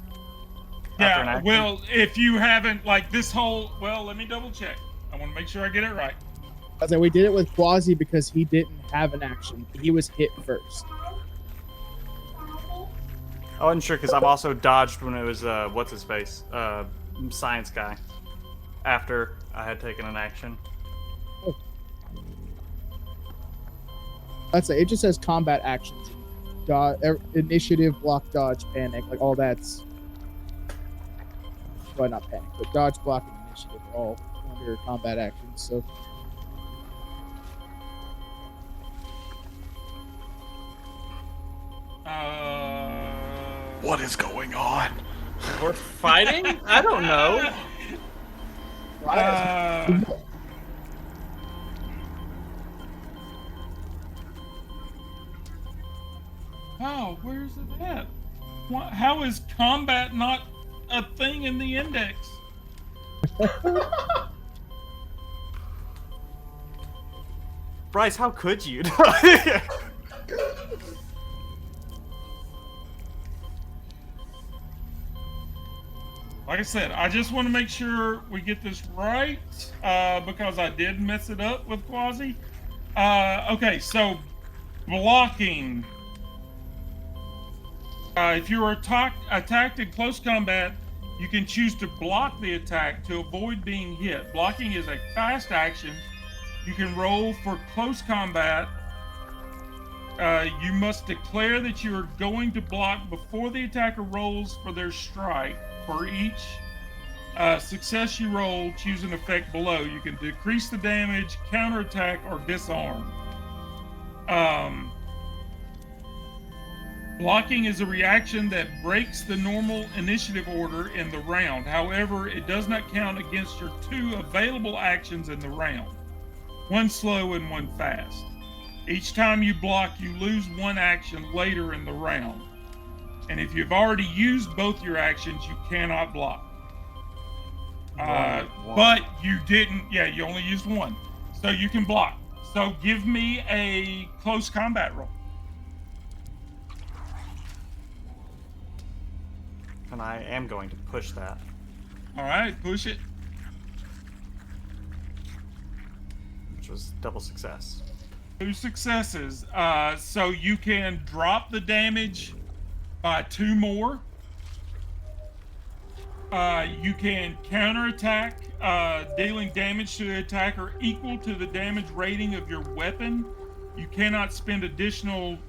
After an Yeah. action? Well, if you haven't like this whole. Well, let me double check. I want to make sure I get it right. I was like, we did it with Quasi because he didn't have an action. He was hit first. I wasn't sure because I've also dodged when it was what's his face, science guy. after I had taken an action. That's it. It just says combat actions, initiative, block, dodge, panic, like all that's. Well, not panic, but dodge, block, and initiative are all under combat actions. So What is going on? We're fighting? I don't know. Oh, where's it at? How is combat not a thing in the index? Bryce, how could you? Like I said, I just want to make sure we get this right because I did mess it up with Quasi. Okay, so blocking. If you are attacked in close combat, you can choose to block the attack to avoid being hit. Blocking is a fast action. You can roll for close combat. You must declare that you are going to block before the attacker rolls for their strike. For each success you roll, choose an effect below. You can decrease the damage, counterattack, or disarm. Blocking is a reaction that breaks the normal initiative order in the round. However, it does not count against your 2 available actions in the round. One slow and one fast. Each time you block, you lose 1 action later in the round. And if you've already used both your actions, you cannot block. But you didn't, you only used 1. So you can block. So give me a close combat roll. And I am going to push that. All right, push it. Which was double success. 2 successes. So you can drop the damage by 2 more. You can counterattack, dealing damage to the attacker equal to the damage rating of your weapon. You cannot spend additional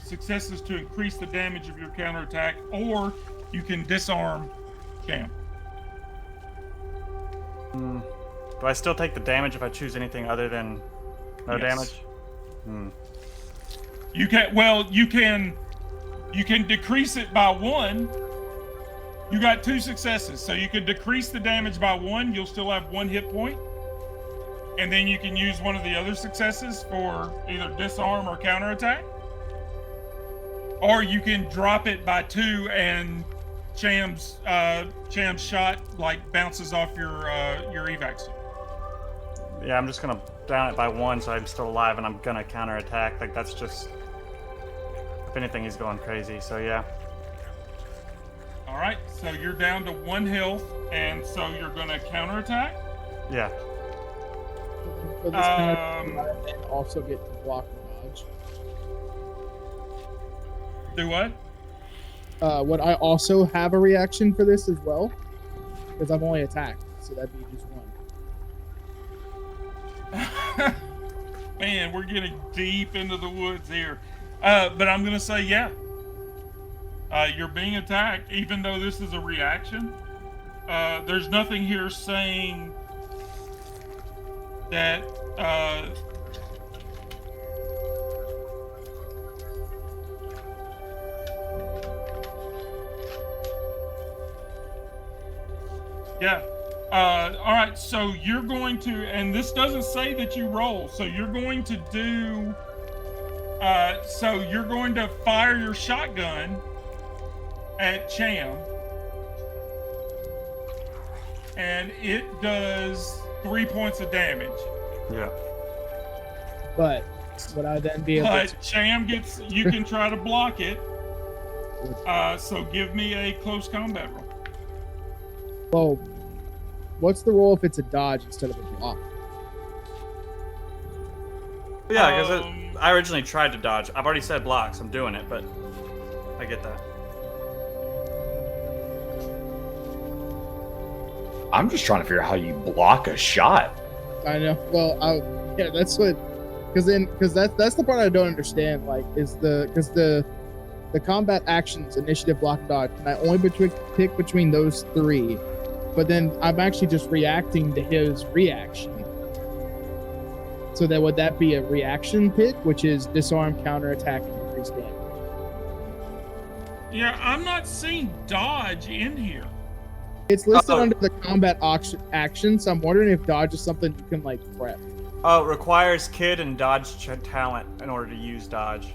successes to increase the damage of your counterattack, or you can disarm Cam. Do I still take the damage if I choose anything other than no damage? You can decrease it by 1. You got 2 successes, so you could decrease the damage by 1. You'll still have 1 hit point, and then you can use one of the other successes for either disarm or counterattack, or you can drop it by 2 and Cham's shot like bounces off your evac suit. Yeah, I'm just gonna down it by 1, so I'm still alive, and I'm gonna counterattack. Like that's just. If anything, he's going crazy, so yeah. All right, so you're down to 1 health, and so you're going to counterattack? Yeah. for this character and also get to block and dodge. Do what? Would I also have a reaction for this as well? Because I'm only attacked, so that'd be just one. Man, we're getting deep into the woods here. But I'm going to say, yeah. You're being attacked, even though this is a reaction. There's nothing here saying that... Yeah. All right, so you're going to, and this doesn't say that you roll, so you're going to do, so you're going to fire your shotgun at Cham, and it does 3 points of damage. Yeah. But would I then be able But to... Cham gets, you can try to block it, so give me a close combat roll. Well, what's the roll if it's a dodge instead of a block? Yeah, because I originally tried to dodge. I've already said blocks. I'm doing it, but I get that. I'm just trying to figure out how you block a shot. I know. Well, yeah, that's what. Because that's the part I don't understand. Like, because the combat actions, initiative, block, and dodge, can I only pick between those three? But then I'm actually just reacting to his reaction. So that would that be a reaction pick, which is disarm, counterattack, and increase damage? Yeah, I'm not seeing dodge in here. It's listed under the combat action, so I'm wondering if dodge is something you can like prep. Oh, it requires kid and dodge talent in order to use dodge.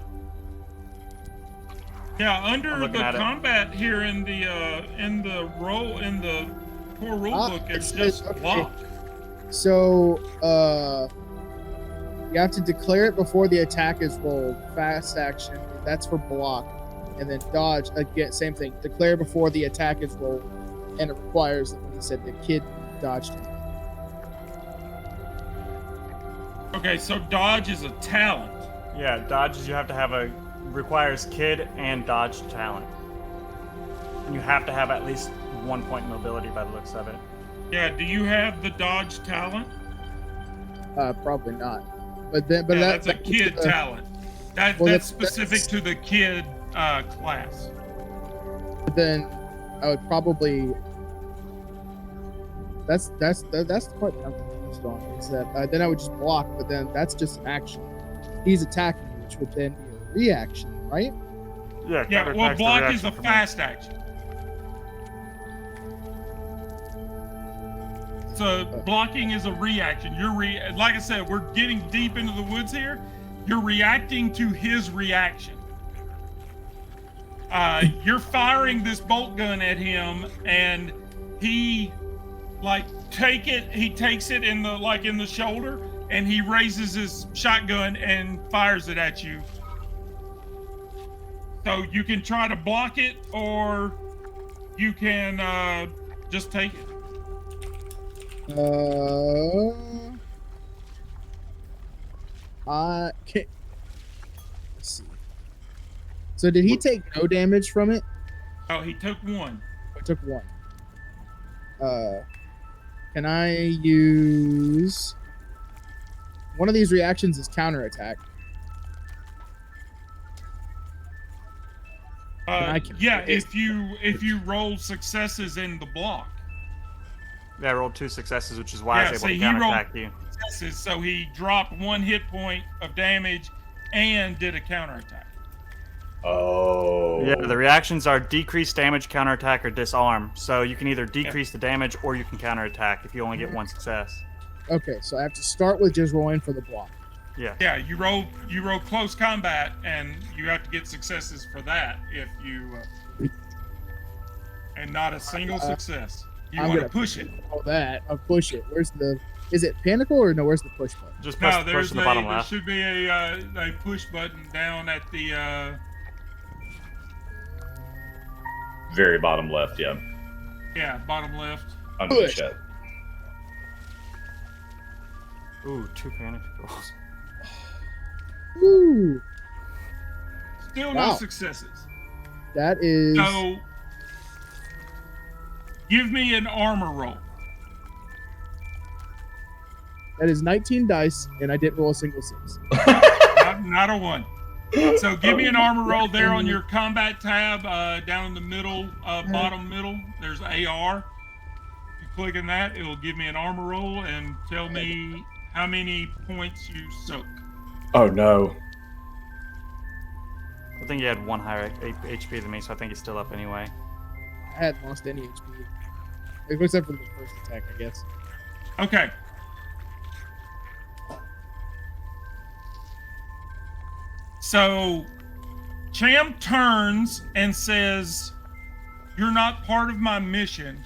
Yeah, under I'm the looking at it. combat here in the core rulebook, it's just okay. block. So you have to declare it before the attack is rolled. Fast action, that's for block, and then dodge again, same thing. Declare before the attack is rolled, and it requires, like you said, the kid dodge. Okay, so dodge is a talent. Yeah, dodge is you have to have requires kid and dodge talent. And you have to have at least 1 point mobility by the looks of it. Yeah, do you have the dodge talent? Probably not. But That's a kid talent. That's that's specific to the kid class. But then I would probably. That's the part that I'm confused on. Is that then I would just block, but then that's just an action. He's attacking, which would then be a reaction, right? Yeah, Yeah, well, block is a fast action. So blocking is a reaction. Like I said, we're getting deep into the woods here. You're reacting to his reaction. You're firing this bolt gun at him, and he takes it in the shoulder, and he raises his shotgun and fires it at you. So you can try to block it, or you can just take it. I can't. Let's see. So did he take no damage from it? Oh, he took one. I took one. Can I use one of these reactions? Is counterattack. Yeah, if you roll successes in the block. Yeah, I rolled 2 successes, which is why I was able to he rolled counterattack you. successes, so he dropped 1 hit point of damage and did a counterattack. Oh. Yeah, the reactions are decrease damage, counterattack, or disarm. So you can either decrease the damage or you can counterattack if you only get 1 success. Okay, so I have to start with just rolling for the block. Yeah. Yeah, you roll close combat, and you have to get successes for that if you and not a single success. You want to push it. All that, I'll push it. Is it pinnacle or no? Where's the push button? Just push, push in the bottom there left. should be a push button down at the Very bottom left, yeah. bottom left. Under the Push. shed. Ooh, 2 panic rolls. Ooh, Still Wow. no successes. that is. So give me an armor roll. That is 19 dice, and I didn't roll a single 6. not a 1. So give me an armor roll there on your combat tab, down in the middle, bottom middle. There's AR. If you click on that, it'll give me an armor roll and tell me how many points you soak. Oh no. I think you had 1 higher HP than me, so I think he's still up anyway. I hadn't lost any HP, except for the first attack, I guess. Okay. So Cham turns and says, "You're not part of my mission."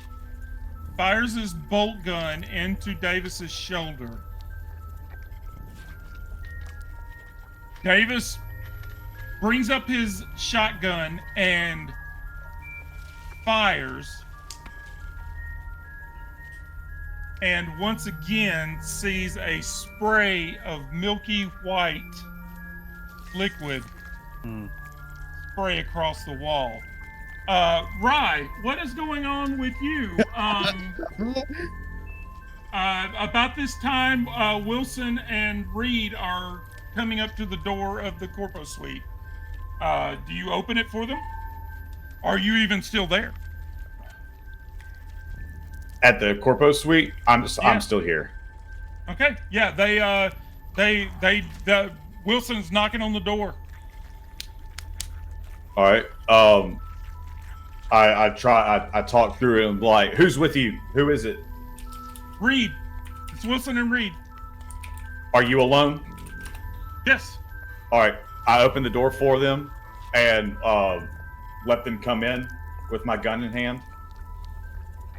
Fires his bolt gun into Davis's shoulder. Davis brings up his shotgun and fires. And once again sees a spray of milky white liquid spray across the wall. Rye, what is going on with you? About this time, Wilson and Reed are coming up to the door of the Corpo Suite. Do you open it for them? Are you even still there? At the Corpo Suite, I'm Yeah. still here. Okay. Yeah. Wilson's knocking on the door. All right. I talk through it and like, who's with you? Who is it? Reed. It's Wilson and Reed. Are you alone? Yes. All right. I open the door for them and let them come in with my gun in hand.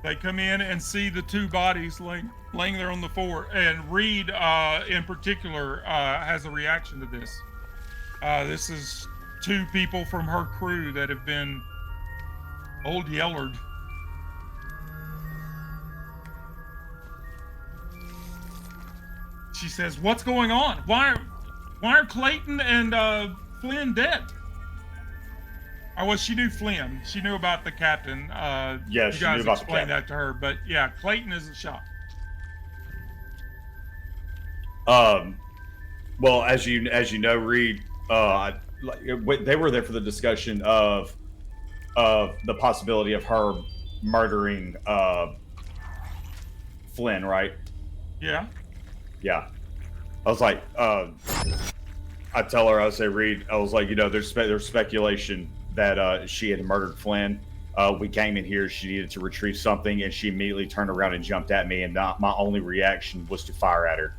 They come in and see the two bodies laying there on the floor, and Reed, in particular, has a reaction to this. This is two people from her crew that have been old yellered. She says, "What's going on? Why are Clayton and Flynn dead?" Well, she knew Flynn. She knew about the captain. Yeah, you she guys knew about the explained captain. that to her, but yeah, Clayton isn't shot. Well, as you know, Reed, they were there for the discussion of the possibility of her murdering Flynn, right? Yeah. Yeah. I was like, I tell her, I say, Reed, I was like, there's speculation that she had murdered Flynn. We came in here, she needed to retrieve something, and she immediately turned around and jumped at me, and my only reaction was to fire at her.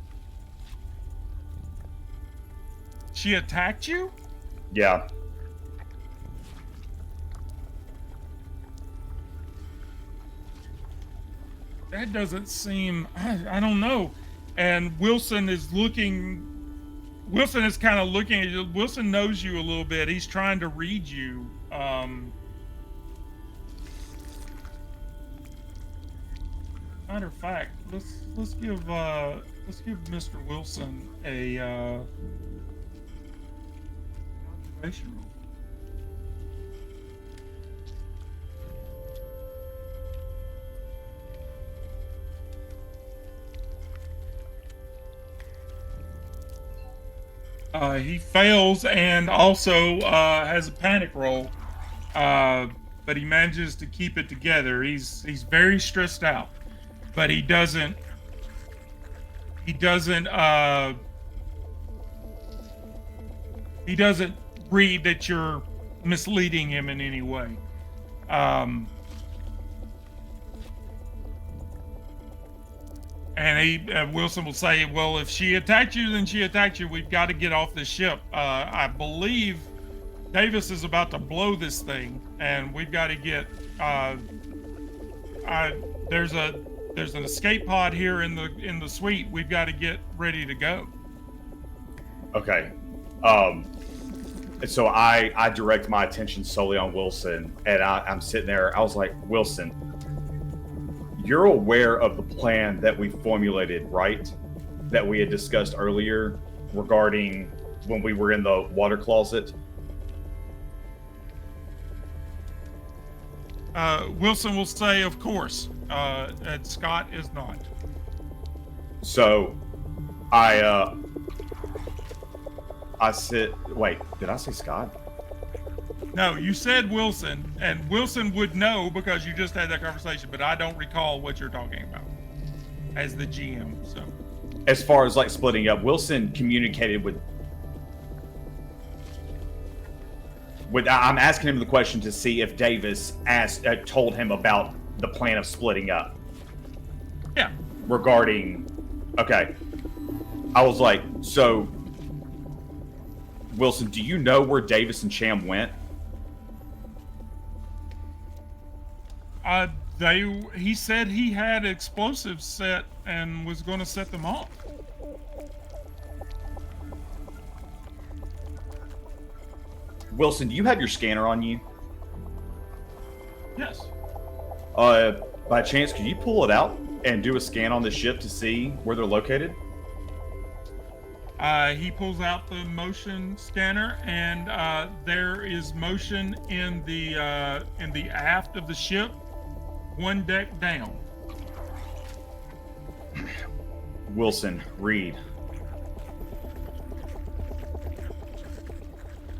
She attacked you? Yeah. That doesn't seem, I don't know. And Wilson is kind of looking at you. Wilson knows you a little bit. He's trying to read you. Matter of fact, let's give Mr. Wilson a observation roll. He fails and also has a panic roll, but he manages to keep it together. He's very stressed out, but he doesn't read that you're misleading him in any way. And Wilson will say, "Well, if she attacked you, then she attacked you. We've got to get off this ship. I believe Davis is about to blow this thing, and we've got to get. There's an escape pod here in the suite. We've got to get ready to go." Okay. And so I direct my attention solely on Wilson, and I'm sitting there. I was like, Wilson, you're aware of the plan that we formulated, right? That we had discussed earlier regarding when we were in the water closet? Wilson will say, "Of course," and Scott is not. So I sit. Wait, did I say Scott? No, you said Wilson, and Wilson would know because you just had that conversation, but I don't recall what you're talking about as the GM. So, As far as like splitting up, Wilson communicated with. I'm asking him the question to see if Davis told him about the plan of splitting up. yeah. Regarding, okay, I was like, so Wilson, do you know where Davis and Cham went? He said he had explosives set and was going to set them off. Wilson, do you have your scanner on you? Yes. By chance, could you pull it out and do a scan on the ship to see where they're located? He pulls out the motion scanner, and there is motion in the aft of the ship, one deck down. Wilson, Reed.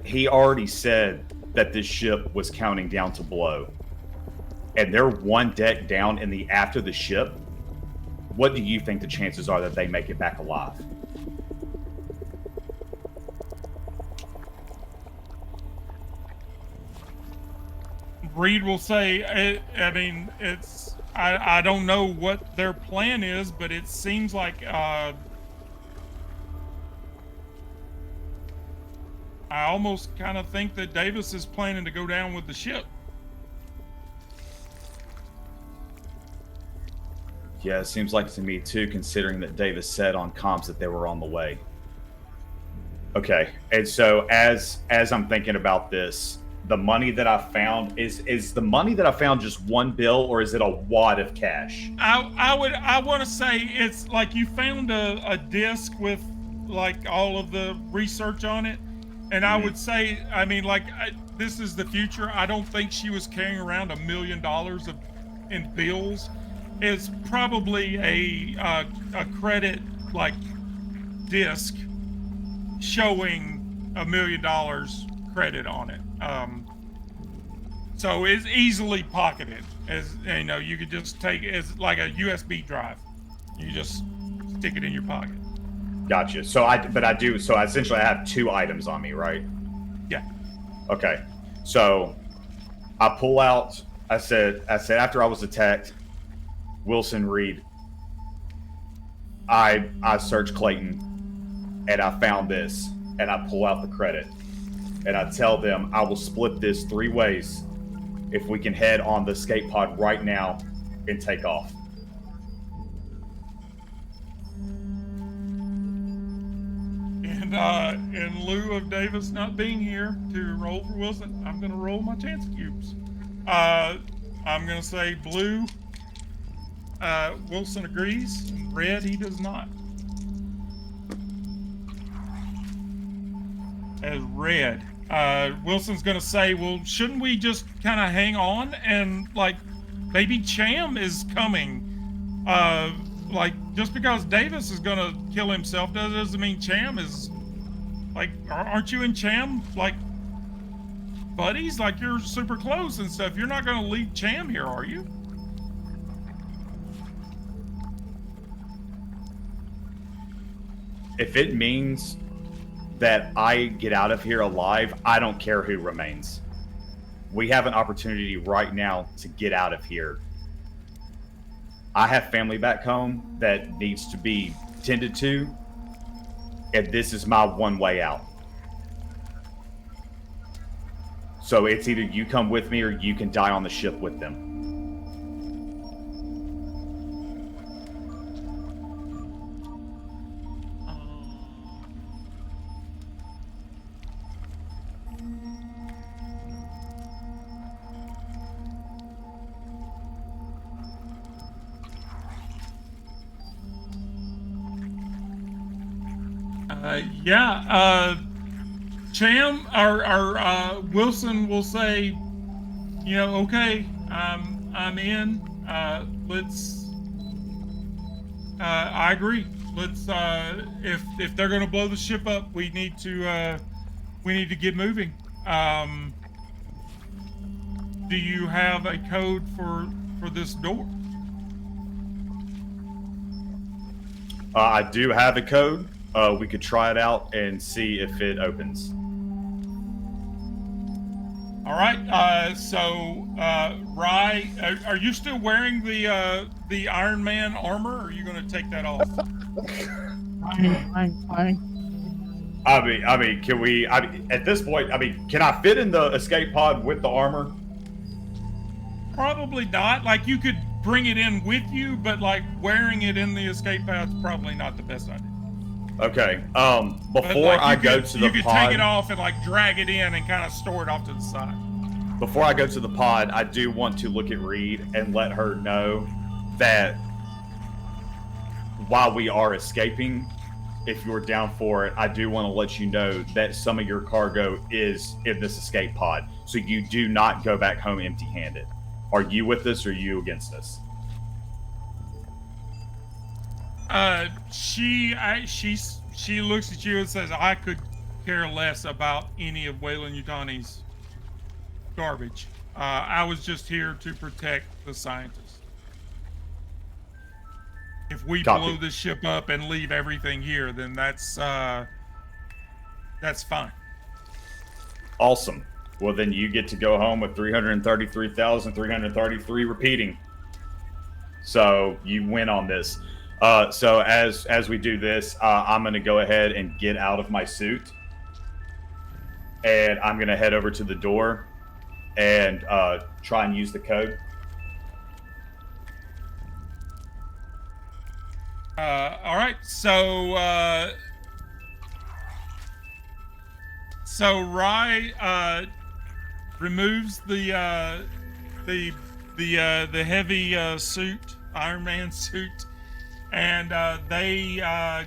He already said that this ship was counting down to blow. And they're one deck down in the aft of the ship. What do you think the chances are that they make it back alive? Reed will say, I mean, I don't know what their plan is, but it seems like I almost kind of think that Davis is planning to go down with the ship. Yeah, it seems like to me too, considering that Davis said on comms that they were on the way. Okay, and so as I'm thinking about this, the money that I found is the money that I found just one bill, or is it a wad of cash? I want to say it's like you found a disc with like all of the research on it, and I would say, I mean, like this is the future. I don't think she was carrying around $1 million in bills. It's probably a credit like disc showing $1 million credit on it. So it's easily pocketed, as you know. You could just take it as like a USB drive. You just stick it in your pocket. Gotcha. So essentially I have 2 items on me, right? Yeah. Okay. So I pull out. I said after I was attacked, Wilson, Reed. I searched Clayton, and I found this, and I pull out the credit, and I tell them I will split this 3 ways if we can head on the escape pod right now and take off. And in lieu of Davis not being here to roll for Wilson, I'm going to roll my chance cubes. I'm going to say blue. Wilson agrees. Red, he does not. As red. Wilson's gonna say, well, shouldn't we just kind of hang on and like maybe Cham is coming? Like just because Davis is gonna kill himself doesn't mean Cham is like, aren't you and Cham like buddies? Like you're super close and stuff. You're not gonna leave Cham here, are you? If it means that I get out of here alive, I don't care who remains. We have an opportunity right now to get out of here. I have family back home that needs to be tended to, and this is my one way out. So it's either you come with me or you can die on the ship with them. Cham or Wilson will say, you know, okay, I'm in. Let's. I agree. Let's. If they're gonna blow the ship up, we need to get moving. Do you have a code for this door? I do have a code. We could try it out and see if it opens. All right. So, Rye, are you still wearing the Iron Man armor, or are you going to take that off? Fine. I mean, can we? At this point, can I fit in the escape pod with the armor? Probably not. Like you could bring it in with you, but like wearing it in the escape pod's probably not the best idea. Okay. Before I go to the pod, you could take it off and like drag it in and kind of store it off to the side. Before I go to the pod, I do want to look at Reed and let her know that while we are escaping, if you're down for it, I do want to let you know that some of your cargo is in this escape pod, so you do not go back home empty-handed. Are you with us, or are you against us? She looks at you and says, "I could care less about any of Wayland Yutani's garbage. I was just here to protect the scientists. If we Copy. blow this ship up and leave everything here, then that's fine." Awesome. Well, then you get to go home with 333,333 repeating. So you win on this. So as we do this, I'm going to go ahead and get out of my suit. And I'm going to head over to the door and try and use the code. All right. So Rye removes the heavy suit, Iron Man suit, and they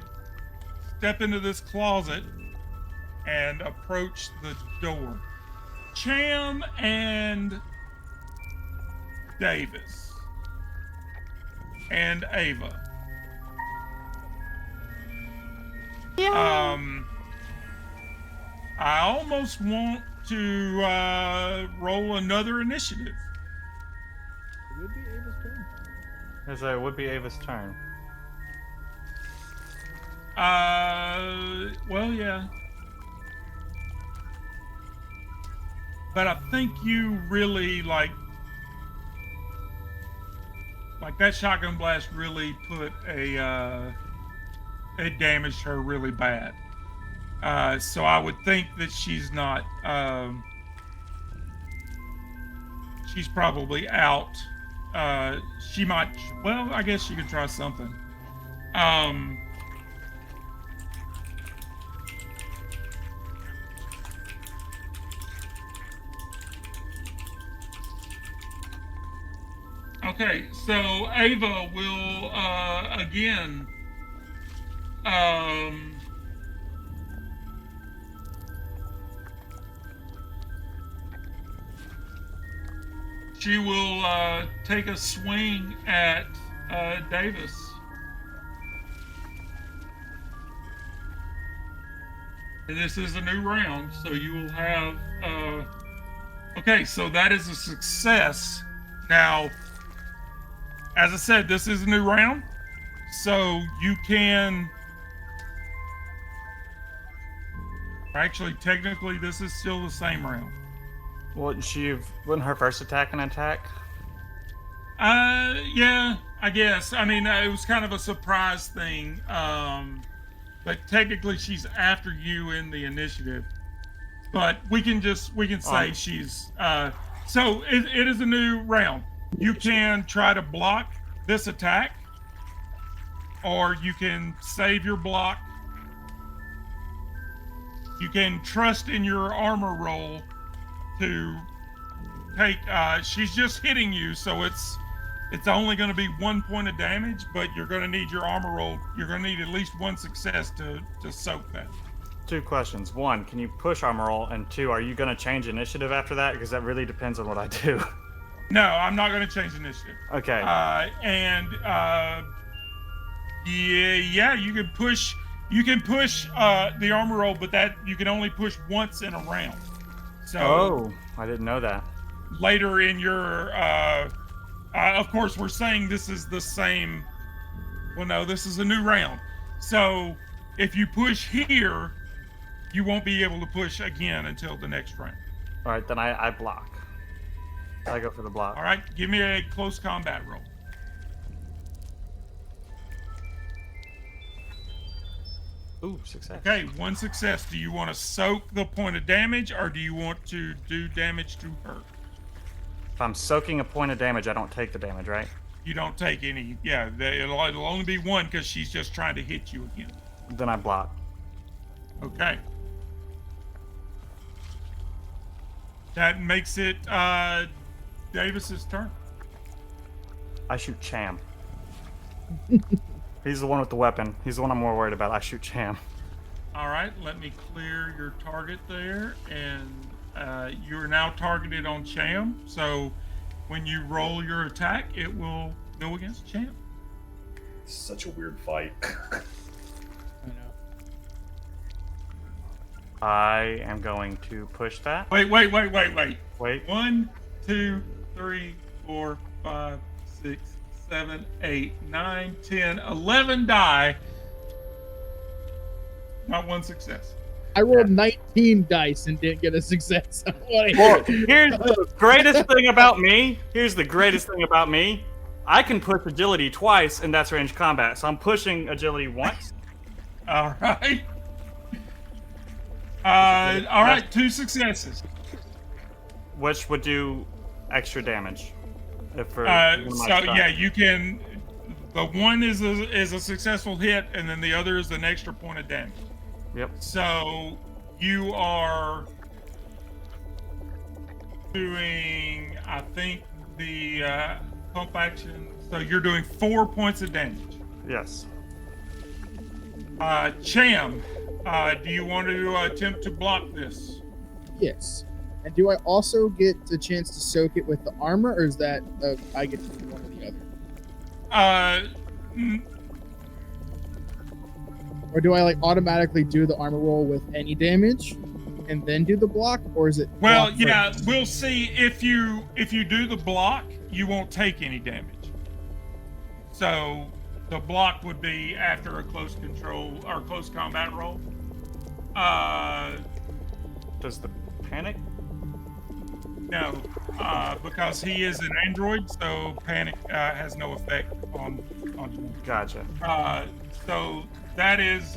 step into this closet and approach the door. Cham and Davis and Ava. Yeah. I almost want to roll another initiative. It would be Ava's turn. As it would be Ava's turn. Well, yeah. But I think you really like that shotgun blast really put it damaged her really bad. So I would think that she's not, she's probably out. She might, well, I guess she could try something. Okay, so Ava will, again, she will take a swing at Davis. And this is a new round, so you will have. Okay, so that is a success. Now, as I said, this is a new round, so you can. Actually, technically, this is still the same round. Wouldn't her first attack an attack? Yeah, I guess. I mean, it was kind of a surprise thing. But technically she's after you in the initiative. But we can say she's, so it is a new round. You can try to block this attack, or you can save your block. You can trust in your armor roll to take, she's just hitting you, so it's only going to be 1 point of damage, but you're going to need your armor roll. You're going to need at least one success to soak that. 2 questions. 1, can you push armor roll? And 2, are you going to change initiative after that? Because that really depends on what I do. No, I'm not going to change initiative. Okay. Yeah, you can push. You can push the armor roll, but that you can only push once in a round. So. Oh, I didn't know that. Later in your, of course, we're saying this is the same. Well, no, this is a new round. So if you push here, you won't be able to push again until the next round. All right, then I block. I go for the block. All right, give me a close combat roll. Ooh, success. Okay, 1 success. Do you want to soak the point of damage, or do you want to do damage to her? If I'm soaking a point of damage, I don't take the damage, right? You don't take any. Yeah, it'll only be 1 because she's just trying to hit you again. Then I block. Okay. That makes it Davis's turn. I shoot Cham. He's the one with the weapon. He's the one I'm more worried about. I shoot Cham. All right, let me clear your target there, and you are now targeted on Cham. So when you roll your attack, it will go against Cham. Such a weird fight. I know. I am going to push that. Wait. Wait. 1, 2, 3, 4, 5, 6, 7, 8, 9, 10, 11 die. Not one success. I rolled 19 dice and didn't get a success. I don't wanna hear Well, it. here's the greatest thing about me. I can push agility twice, and that's range combat. So I'm pushing agility once. All right. All right, 2 successes. Which would do extra damage. If for You can. The one is a successful hit, and then the other is an extra point of damage. Yep. So you are doing, I think, the pump action. So you're doing 4 points of damage. Yes. Cham, do you want to attempt to block this? Yes. And do I also get a chance to soak it with the armor, or is that I get to do one or the other? Or do I like automatically do the armor roll with any damage and then do the block, or is it? Well, block yeah, first? we'll see. If you do the block, you won't take any damage. So the block would be after a close control or close combat roll. Does the panic? No, because he is an android, so panic has no effect on him. Gotcha. So that is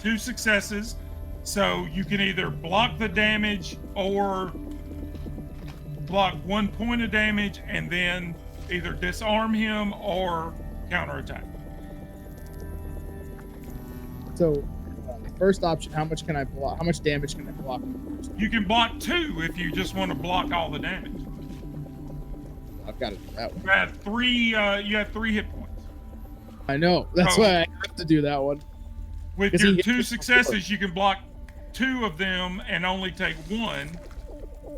2 successes. So you can either block the damage or block 1 point of damage and then either disarm him or counterattack. So, first option, how much can I block? How much damage can I block? You can block 2 if you just want to block all the damage. I've got to do that one. You have 3. You have 3 hit points. I know. That's Oh. why I have to do that one. With 'Cause your he 2 hit successes, you can block 2 of them and only take 1.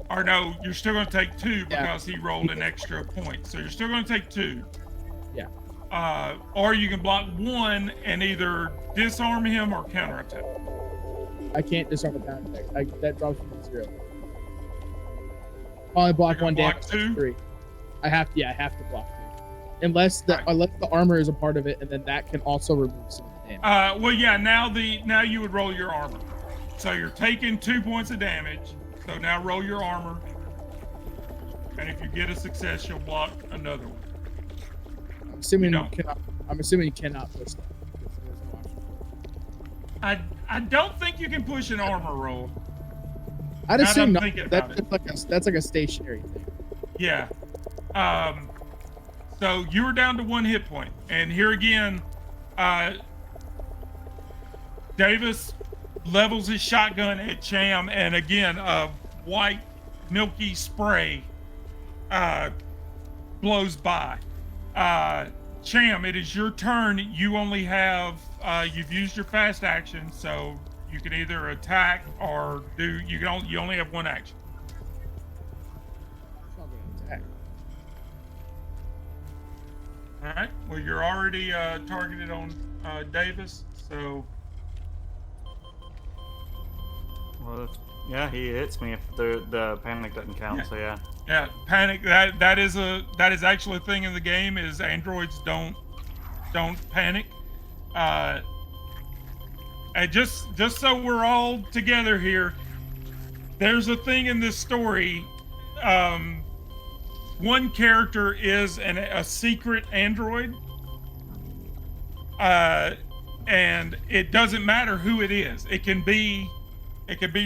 Or no, you're still going to take 2 because he rolled an extra point. So you're still going to take 2. Yeah. Or you can block 1 and either disarm him or counterattack. I can't disarm the counterattack. That drops me to 0. Only block You're 1 gonna damage. block 2? 3. I have to block 2. Unless the armor is a part of it, and then that can also remove some of the damage. Well, yeah. Now you would roll your armor. So you're taking 2 points of damage. So now roll your armor, and if you get a success, you'll block another one. I'm assuming you you don't. cannot. I'm assuming you cannot push that. Because there's no option. I don't think you can push an armor roll. I'd Now that assume I'm not. thinking That's about just that's like a stationary thing. Yeah. So you were down to 1 hit point, and here again, Davis levels his shotgun at Cham, and again, a white, milky spray blows by. Cham, it is your turn. You only have you've used your fast action, so you can either attack or you only have 1 action. It's not gonna attack. All right. Well, you're already targeted on Davis, so Well, yeah, he hits me if the panic doesn't count. Yeah. So yeah. yeah, panic. That is actually a thing in the game. Is androids don't panic. And just so we're all together here, there's a thing in this story. One character is a secret android, and it doesn't matter who it is. It can be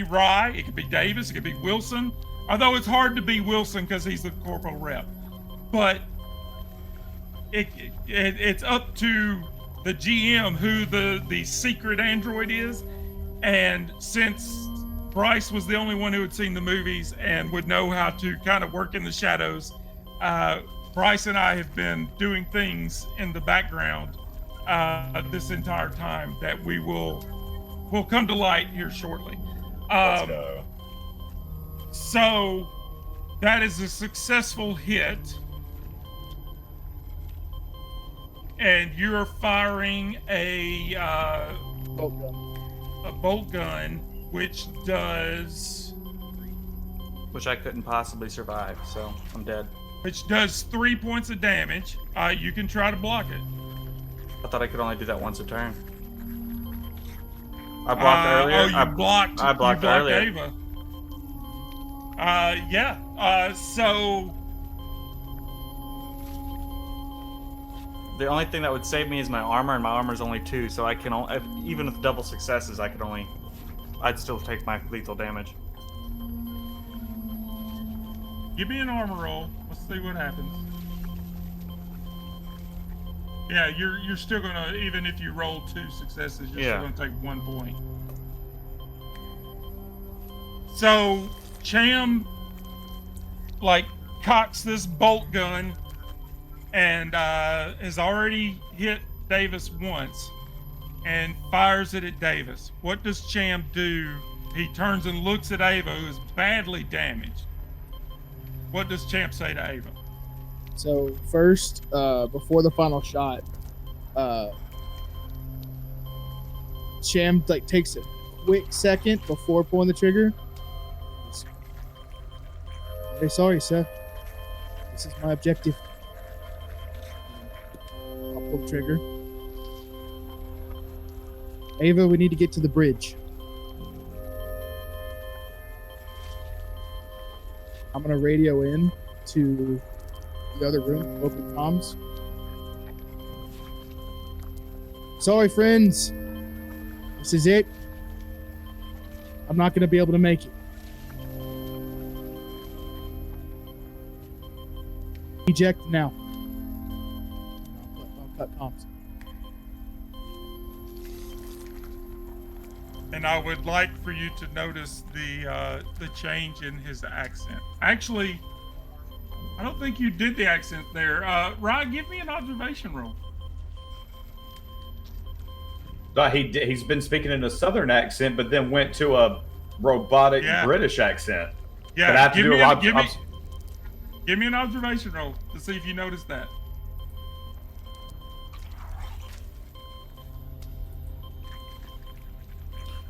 Rye, it could be Davis, it could be Wilson. Although it's hard to be Wilson because he's the corporal rep, but it's up to the GM who the secret android is. And since Bryce was the only one who had seen the movies and would know how to kind of work in the shadows, Bryce and I have been doing things in the background this entire time that will come to light here shortly. Let's go. So that is a successful hit. And you're firing a bolt gun, which does Which I couldn't possibly survive, so I'm dead. 3 points of damage. You can try to block it. I thought I could only do that once a turn. I blocked earlier. Oh, you blocked. I blocked you blocked earlier. Ava. Yeah. So the only thing that would save me is my armor, and my armor's only 2, so I can only, even with double successes, I'd still take my lethal damage. give me an armor roll. Let's see what happens. Yeah, you're still gonna, even if you roll 2 successes, you're still gonna take 1 point. So Cham cocks this bolt gun and has already hit Davis once and fires it at Davis. What does Cham do? He turns and looks at Ava, who is badly damaged. What does Cham say to Ava? So first, before the final shot, Cham takes a quick second before pulling the trigger. Very sorry, sir. This is my objective. I'll pull the trigger. Ava, we need to get to the bridge. I'm gonna radio in to the other room, open comms. Sorry, friends. This is it. I'm not gonna be able to make it. Eject now. I'll cut comms. And I would like for you to notice the change in his accent. Actually, I don't think you did the accent there. Ryan, give me an observation roll. He's been speaking in a southern accent, but then went to a robotic British accent. Yeah, but I have to do give me an observation roll to see if you notice that.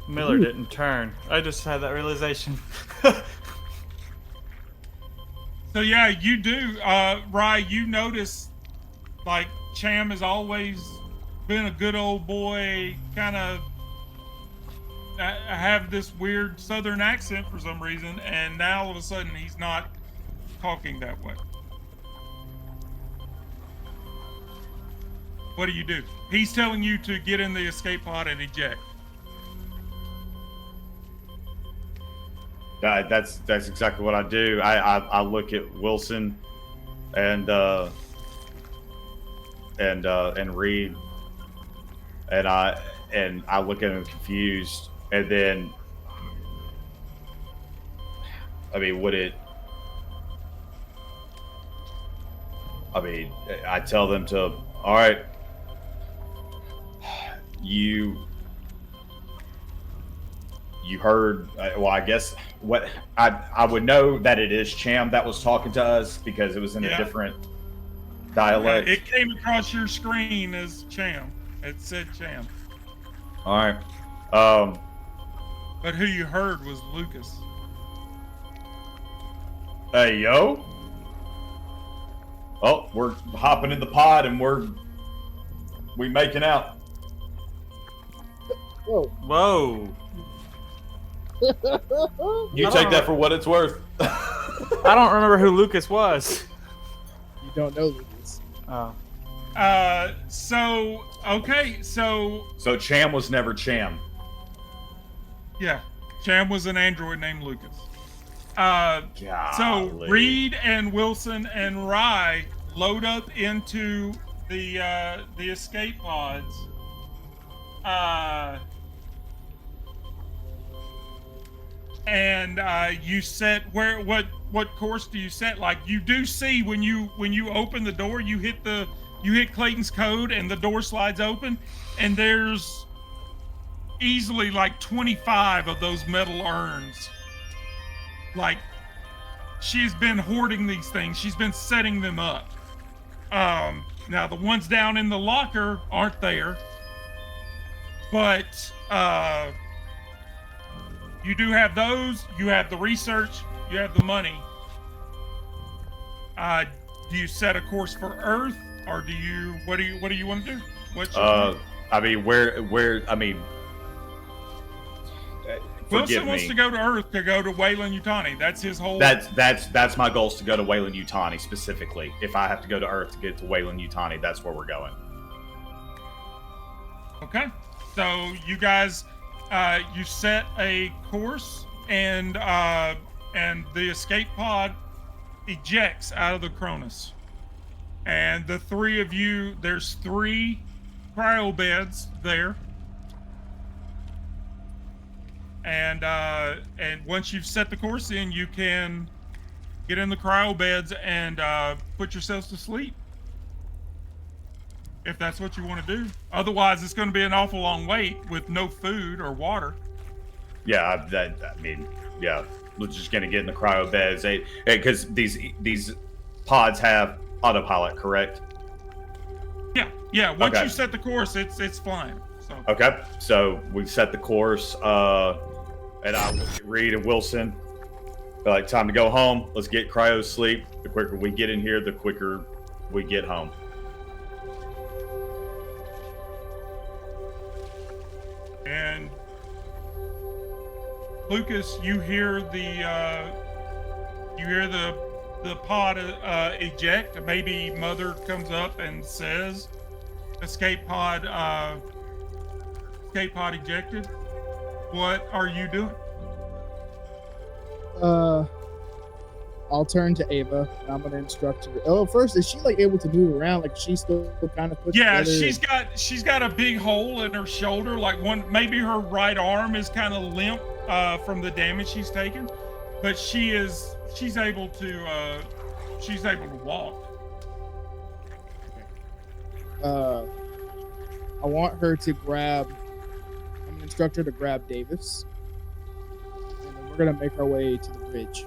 Miller didn't turn. I just had that realization. So yeah, you do, Rye. You notice, Cham has always been a good old boy, kind of have this weird southern accent for some reason, and now all of a sudden he's not talking that way. What do? He's telling you to get in the escape pod and eject. That's exactly what I do. I look at Wilson and Reed, and I look at him confused, and then I tell them to, all right, you heard, well, I guess what I would know that it is Cham that was talking to us because it was in a different dialect. It came across your screen as Cham. It said Cham. All right. But who you heard was Lucas. Hey, yo. Oh, we're hopping in the pod and we making out. Whoa. Whoa. You take that for what it's worth. I don't remember who Lucas was. You don't know Lucas. Oh. So Cham was never Cham. Yeah, Cham was an android named Lucas. So Golly. Reed and Wilson and Rye load up into the escape pods. and you set what course do you set? Like you do see when you open the door, you hit Clayton's code and the door slides open, and there's easily like 25 of those metal urns. Like she's been hoarding these things. She's been setting them up. Now the ones down in the locker aren't there, but you do have those. You have the research. You have the money. Do you set a course for Earth, or do you? What do you want to do? What's your I mean, I mean, Wilson wants to go to Earth to go to Wayland Yutani. That's his whole. That's my goal is to go to Wayland Yutani specifically. If I have to go to Earth to get to Wayland Yutani, that's where we're going. Okay, so you guys, you set a course, and the escape pod ejects out of the Cronus, and the three of you. There's 3 cryo beds there. And once you've set the course in, you can get in the cryo beds and put yourselves to sleep, if that's what you want to do. Otherwise, it's going to be an awful long wait with no food or water. Yeah, yeah, we're just gonna get in the cryo beds, because these pods have autopilot, correct? Yeah. Once Okay. you set the course, it's flying. So Okay, so we've set the course, and I look at Reed and Wilson. They're like, time to go home. Let's get cryo sleep. The quicker we get in here, the quicker we get home. And Lucas, you hear the pod eject. Maybe Mother comes up and says, "Escape pod ejected." What are you doing? I'll turn to Ava and I'm gonna instruct her. Oh, first, is she like able to move around? Like she's still kind of put Yeah, together? she's got a big hole in her shoulder. Like maybe her right arm is kind of limp from the damage she's taken, but she's able to walk. I want her to grab. I'm gonna instruct her to grab Davis, and then we're gonna make our way to the bridge.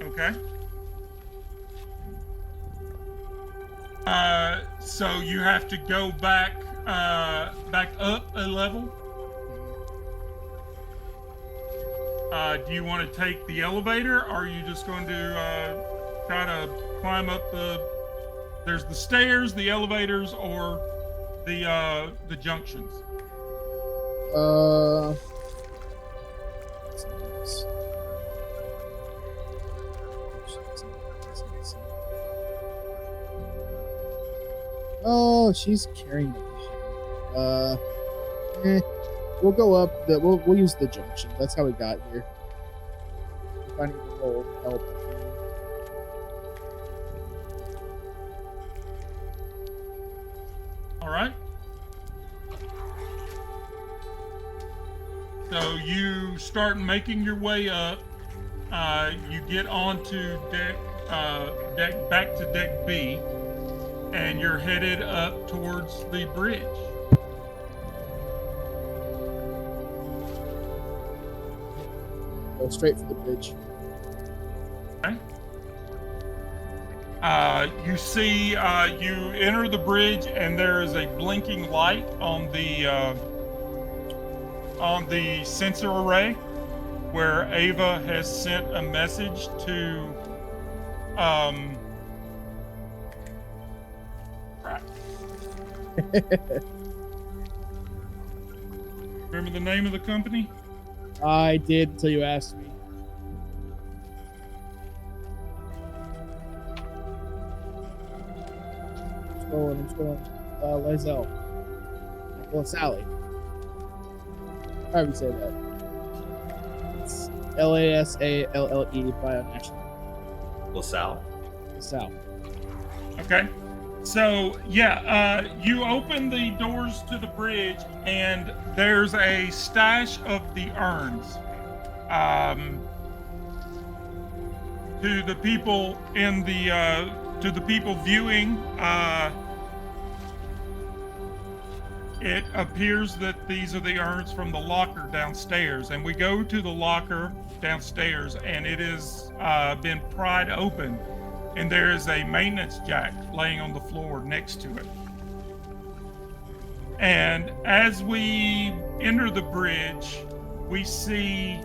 Okay. So you have to go back up a level. Do you want to take the elevator, or are you just going to try to climb up there's the stairs, the elevators, or the junctions? Oh, she's carrying it. We'll go up. We'll use the junction. That's how we got here. If I need to roll help. All right. So you start making your way up. You get onto deck back to deck B, and you're headed up towards the bridge. Go straight for the bridge. Okay. You see, you enter the bridge, and there is a blinking light on the sensor array, where Ava has sent a message to crap. Remember the name of the company? I did until you asked me. I'm scrolling. Lazelle. Well, Sally. However you say that. It's LASALLE Bionational. LaSalle. LaSalle. Okay. So yeah, you open the doors to the bridge, and there's a stash of the urns. To the people in the to the people viewing, it appears that these are the urns from the locker downstairs, and we go to the locker downstairs, and it has been pried open, and there is a maintenance jack laying on the floor next to it. And as we enter the bridge, we see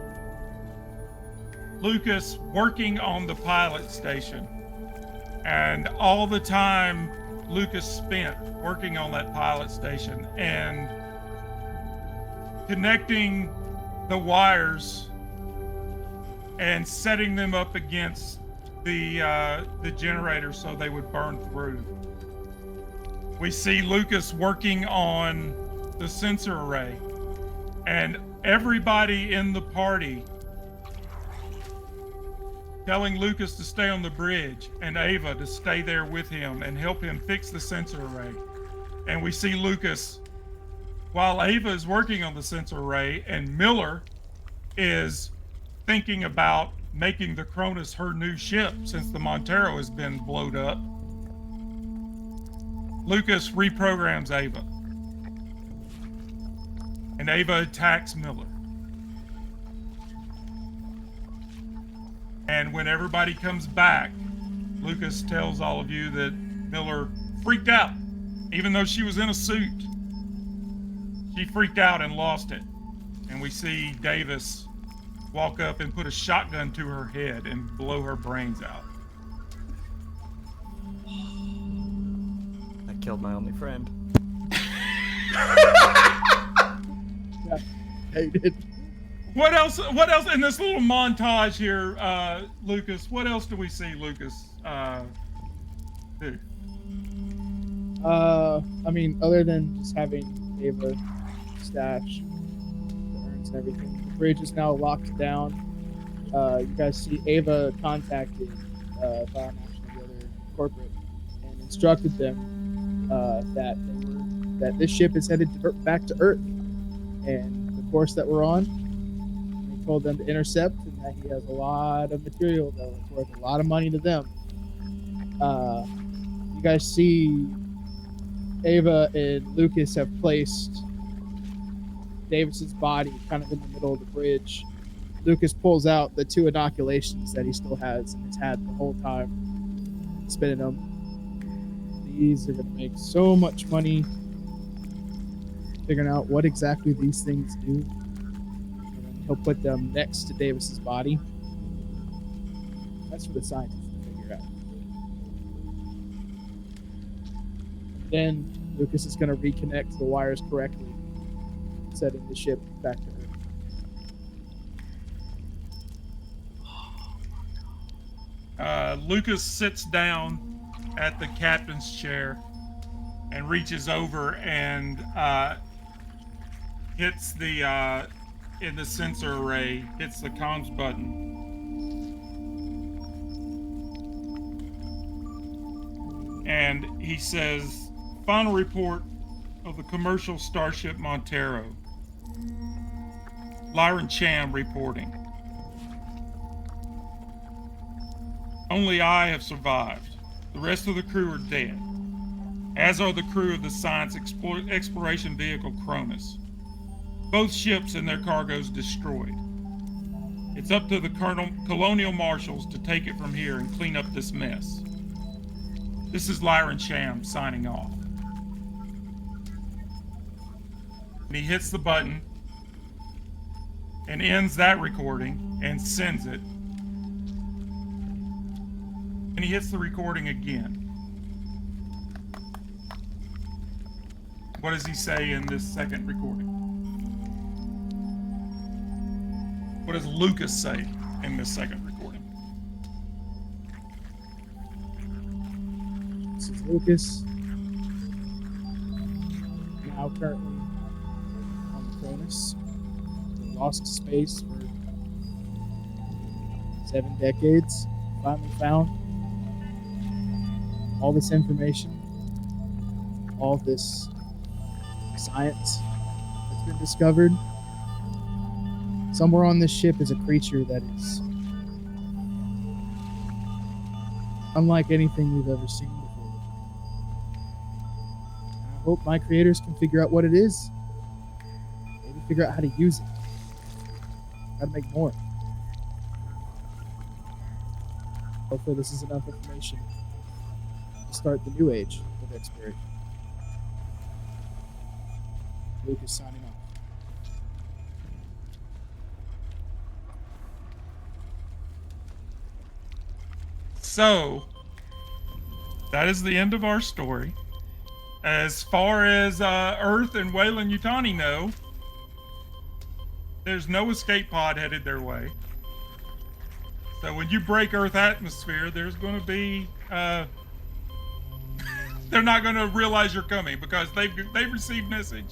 Lucas working on the pilot station. And all the time Lucas spent working on that pilot station and connecting the wires and setting them up against the generator so they would burn through. We see Lucas working on the sensor array, and everybody in the party telling Lucas to stay on the bridge and Ava to stay there with him and help him fix the sensor array. And we see Lucas, while Ava is working on the sensor array and Miller is thinking about making the Cronus her new ship since the Montero has been blowed up, Lucas reprograms Ava. And Ava attacks Miller. And when everybody comes back, Lucas tells all of you that Miller freaked out. Even though she was in a suit, she freaked out and lost it. And we see Davis walk up and put a shotgun to her head and blow her brains out. I killed my only friend. Yeah, he did. What else in this little montage here, Lucas? What else do we see Lucas do? I mean, other than just having Ava stash the urns and everything, the bridge is now locked down. You guys see Ava contacted Fire Marshal and the other corporate and instructed them that this ship is headed back to Earth, and the course that we're on. He told them to intercept, and that he has a lot of material that's worth a lot of money to them. You guys see Ava and Lucas have placed Davis's body kind of in the middle of the bridge. Lucas pulls out the 2 inoculations that he still has and has had the whole time, spinning them. These are going to make so much money figuring out what exactly these things do. And then he'll put them next to Davis's body. That's for the scientists to figure out. Then Lucas is going to reconnect the wires correctly, setting the ship back to Earth. Lucas sits down at the captain's chair and reaches over and hits the in the sensor array, hits the comms button. And he says, "Final report of the commercial starship Montero. Lyran Cham reporting. Only I have survived. The rest of the crew are dead, as are the crew of the science exploration vehicle Cronus. Both ships and their cargoes destroyed. It's up to the colonial marshals to take it from here and clean up this mess. This is Lyran Cham signing off." And he hits the button and ends that recording and sends it. And he hits the recording again. What does he say in this second recording? What does Lucas say in this second recording? This is Lucas. Now currently on the Cronus. Lost to space for 7 decades. Finally found all this information all this science that's been discovered. Somewhere on this ship is a creature that is unlike anything we've ever seen before. And I hope my creators can figure out what it is. Maybe figure out how to use it. How to make more. Hopefully this is enough information to start the new age of exploration. Luke is signing off. So, that is the end of our story. As far as Earth and Wayland Yutani know, there's no escape pod headed their way. So when you break Earth atmosphere, there's going to be they're not going to realize you're coming because they've received message